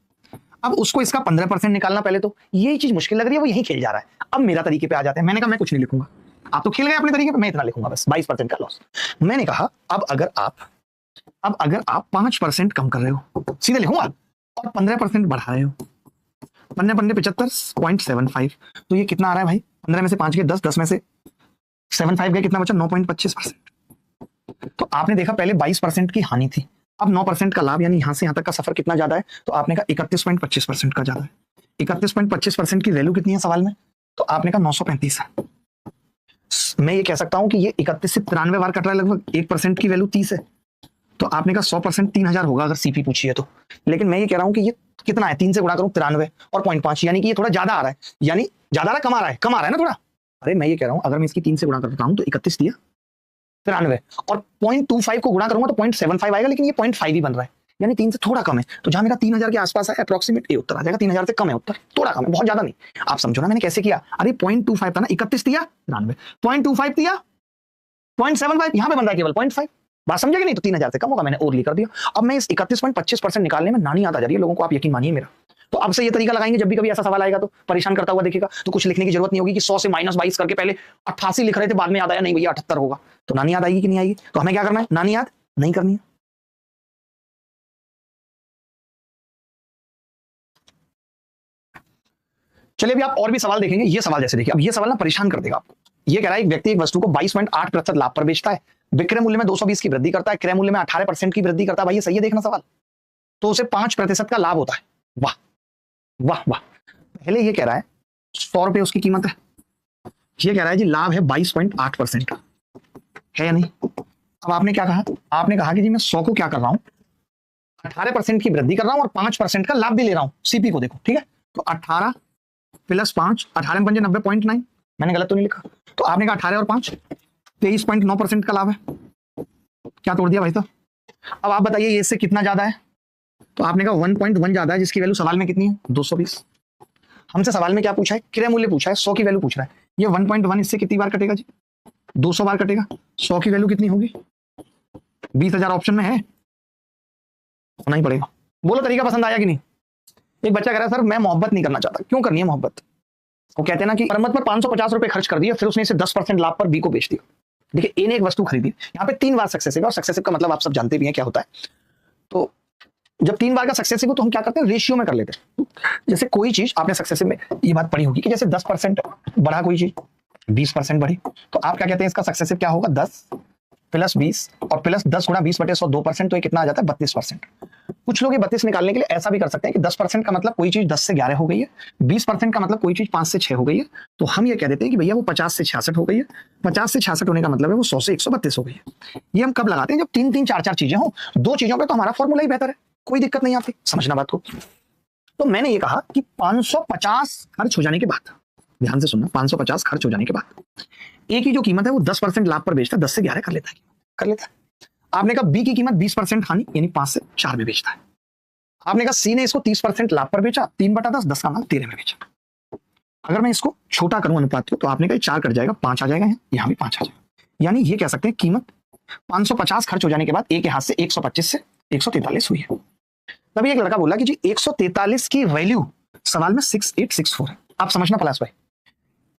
अब उसको इसका 15% निकालना, पहले तो यही चीज मुश्किल लग रही है, वो यहीं खेल जा रहा है। अब मेरा तरीके पे आ जाते हैं। मैंने कहा मैं कुछ नहीं लिखूंगा, आप तो खेल गए अपने तरीके पे, मैं इतना लिखूंगा बस, 22% का लॉस। मैंने कहा अब अगर आप 5% कम कर रहे हो, सीधे लिखूंगा, और 15% बढ़ा रहे हो, 15 75.75, तो ये कितना आ रहा है भाई, 15 में से 5 गए 10, 10 में से 75 गए, कितना बचा, 9.25%। तो आपने देखा पहले 22% की हानि थी, अब 9% का लाभ, यानी यहां से यहां तक का सफर कितना ज्यादा है, तो आपने कहा 31.25% का ज्यादा है। 31.25% की वैल्यू कितनी है सवाल में, तो आपने कहा 935 है। मैं ये कह सकता हूं कि ये 31 से 93 बार कट रहा है, लगभग 1% की वैल्यू 30 है। तो आपने कहा 100% 3000 होगा अगर सीपी पूछी है तो। लेकिन मैं ये कह रहा हूं कि ये कितना है, 3 से गुणा करूं 93 और 0.5, यानी कि ये थोड़ा ज्यादा आ रहा है, यानी ज्यादा आ रहा है, कम आ रहा है ना थोड़ा। अरे मैं ये कह रहा हूं अगर मैं इसकी 3 से गुणा करता हूं तो 31 दिया, 93 और 0.25 को गुणा करूंगा तो 0.75 आएगा, लेकिन ये 0.5 ही बन रहा है, यानी 3 से थोड़ा कम है। तो जहां मेरा 3000 के आसपास है अप्रोक्सीमेट, ये उत्तर आ जाएगा। 3000 से कम है उत्तर, थोड़ा कम है, बहुत ज्यादा नहीं। आप समझो ना मैंने कैसे किया, अरे 0.25 था ना, 31 दिया 93, 0.25 दिया 0.75, यहां पे बन रहा है केवल 0.5, बात समझे कि नहीं? तो 3000 से कम होगा, मैंने और लिख कर दिया। अब मैं इस 31.25% निकालने में नानी याद आ जा रही है लोगों को, आप यकीन मानिए मेरा। तो अब से ये तरीका लगाएंगे, जब भी कभी ऐसा सवाल आएगा तो परेशान करता हुआ देखेगा, तो कुछ लिखने की जरूरत नहीं होगी कि 100 से -22 करके पहले 88 लिख रहे थे, बाद में याद आया नहीं भैया 78 होगा। तो नानी याद आएगी कि नहीं आएगी? तो हमें क्या करना है, नानी याद नहीं करनी है। चलिए अभी आप और भी सवाल देखेंगे। ये सवाल जैसे देखिए, अब ये सवाल ना परेशान कर देगा आपको। ये कह रहा है एक व्यक्ति एक वस्तु को 22.8% लाभ पर बेचता है, विक्रय मूल्य में 220 की वृद्धि करता है, क्रय मूल्य में 18% की वृद्धि करता है। भाई ये सही है देखना सवाल, तो उसे 5% का लाभ होता है। वाह वाह वाह। पहले ये कह रहा है 100 रुपए उसकी कीमत है, ये कह रहा है जी लाभ है 22.8% का, है या नहीं? अब आपने क्या कहा, आपने कहा कि जी मैं 100 को क्या कर रहा हूं, 18% की वृद्धि कर रहा हूं और 5% का लाभ भी ले रहा हूं। सीपी को देखो, ठीक है, तो 18 + 5, 18 में 90.9, मैंने गलत तो नहीं लिखा? तो आपने कहा 18 और 5 23.9% का लाभ है, क्या तोड़ दिया भाई? तो अब आप बताइए ये इससे कितना ज्यादा है, तो आपने कहा 1.1 ज्यादा है, जिसकी वैल्यू सवाल में कितनी है, 220। हमसे सवाल में क्या पूछा है, क्रय मूल्य पूछा है, 100 की वैल्यू पूछ रहा है। ये 1.1 इससे कितनी बार कटेगा जी, 200 बार कटेगा। 100 की वैल्यू कितनी होगी, 20,000 ऑप्शन में है, होना ही पड़ेगा। बोलो तरीका पसंद आया कि नहीं? एक बच्चा कह रहा है सर मैं मोहब्बत नहीं करना चाहता, क्यों करनी है मोहब्बत? वो कहते हैं ना कि मरम्मत पर 550 रुपए खर्च कर दिया, फिर उसने इसे 10% लाभ पर बी को बेच दिया। देखिए ए ने एक वस्तु खरीदी, यहाँ पे 3 बार सक्सेसिव है, और सक्सेसिव का मतलब आप सब जानते भी हैं क्या होता है। तो जब 3 बार का सक्सेसिव हो तो हम क्या करते हैं, रेशियो में कर लेते हैं। जैसे कोई चीज आपने सक्सेसिव में ये बात पढ़ी होगी कि जैसे 10% बढ़ा कोई चीज 20% बढ़ी, तो आप क्या कहते हैं इसका सक्सेसिव क्या होगा, 10 प्लस 20 और प्लस 10 गुणा 20/100 2%, तो ये कितना आ जाता है 32%। कुछ लोग ये 32 निकालने के लिए ऐसा भी कर सकते हैं कि 10% का मतलब कोई चीज 10 से 11 हो गई है, 20% का मतलब कोई चीज 5 से 6 हो गई है, तो हम ये कह देते हैं कि भैया वो 50 से 66 हो गई है। 50 से 66 होने का मतलब है वो 100 से 132 हो गई है। ये हम कब लगाते हैं, जब 3-3 4-4 चीजें हो, 2 चीजों पे तो हमारा फॉर्मूला ही बेहतर है, कोई दिक्कत नहीं आती, समझना बात को। तो मैंने ये कहा कि 550 खर्च हो जाने के बाद, ध्यान से सुनना, 550 खर्च हो जाने के बाद ए की जो कीमत है वो 10% लाभ पर बेचता है, 10 से 11 कर लेता है। आपने कहा बी की कीमत 20% हानि यानी 5 से 4 में बेचता है। आपने कहा सी ने इसको 30% लाभ पर बेचा, 3/10, 10 का मान 13 में बेचा। अगर मैं इसको छोटा करूं अनुपात को, तो आपने कहा 4 कट जाएगा, 5 आ जाएगा, यहाँ भी 5 आ जाएगा। यानी ये कह सकते हैं कीमत 550 खर्च हो जाने के बाद ए के हाथ से 125 से 143 हुई है। तभी एक लड़का बोला कि जी 143 की वैल्यू सवाल में 6864 है। आप समझना पलाश भाई,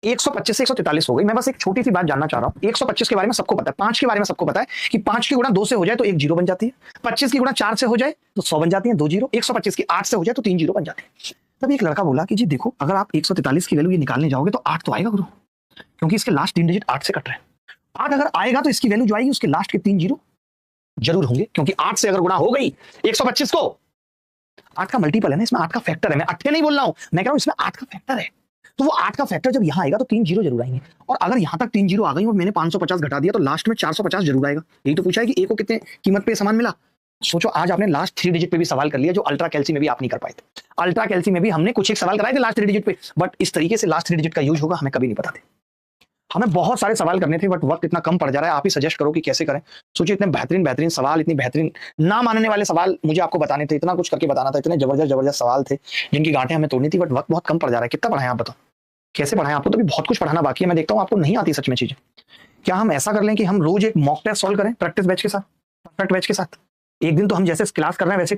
125 से 143 हो गई। मैं बस एक छोटी सी बात जानना चाह रहा हूं। 125 के बारे में सबको पता है, 5 के बारे में सबको पता है कि 5 की गुणा 2 से हो जाए तो 1 जीरो बन जाती है, 25 की गुणा 4 से हो जाए तो 100 बन जाती है, 2 जीरो, 125 की 8 से हो जाए तो 3 जीरो बन जाते हैं। तब एक लड़का बोला कि जी देखो, अगर आप 143 की वैल्यू ये निकालने जाओगे तो 8 तो आएगा गुरु, क्योंकि इसके लास्ट 3 डिजिट 8 से कट रहे हैं। 8 अगर आएगा तो इसकी वैल्यू जो आएगी उसके लास्ट के 3 जीरो जरूर होंगे, क्योंकि 8 से अगर गुणा हो गई 125 को, 8 का मल्टीपल है ना, इसमें 8 का फैक्टर है। मैं 8 नहीं बोल रहा हूं, मैं कह रहा हूं इसमें 8 का फैक्टर है। तो वो 8 का फैक्टर जब यहां आएगा तो 3 जीरो जरूर आएंगे, और अगर यहां तक 3 जीरो आ गई और मैंने 550 घटा दिया तो लास्ट में 450 जरूर आएगा। यही तो पूछा है कि ए को कितने कीमत पे सामान मिला। सोचो, आज आपने लास्ट 3 डिजिट पे भी सवाल कर लिया, जो अल्ट्रा कैल्सी में भी आप नहीं कर पाए थे। अल्ट्रा कैल्सी में भी हमने कुछ एक सवाल कराए थे लास्ट 3 डिजिट पे, बट इस तरीके से लास्ट 3 डिजिट का यूज होगा हमें कभी नहीं पता था। हमें बहुत सारे सवाल करने थे, बट वक्त इतना कम पड़ जा रहा है। आप ही सजेस्ट करो कि कैसे करें। सोचिए, इतने बेहतरीन सवाल, इतनी बेहतरीन ना मानने वाले सवाल मुझे आपको बताने थे, इतना कुछ करके बताना था, इतने जबरदस्त सवाल थे जिनकी गांठें हमें तोड़नी थी, बट वक्त बहुत कम पड़ जा रहा है। कितना पढ़ाएं आप बताओ, कैसे पढ़ाएं? आपको तो भी बहुत कुछ पढ़ाना बाकी है। मैं देखता हूँ आपको नहीं आती सच में चीजें। क्या हम ऐसा कर लें कि हम रोज एक मॉक टेस्ट सॉल्व करें प्रैक्टिस बैच के साथ, परफेक्ट बैच के साथ? एक दिन तो हम जैसे क्लास कर रहे हैं वैसे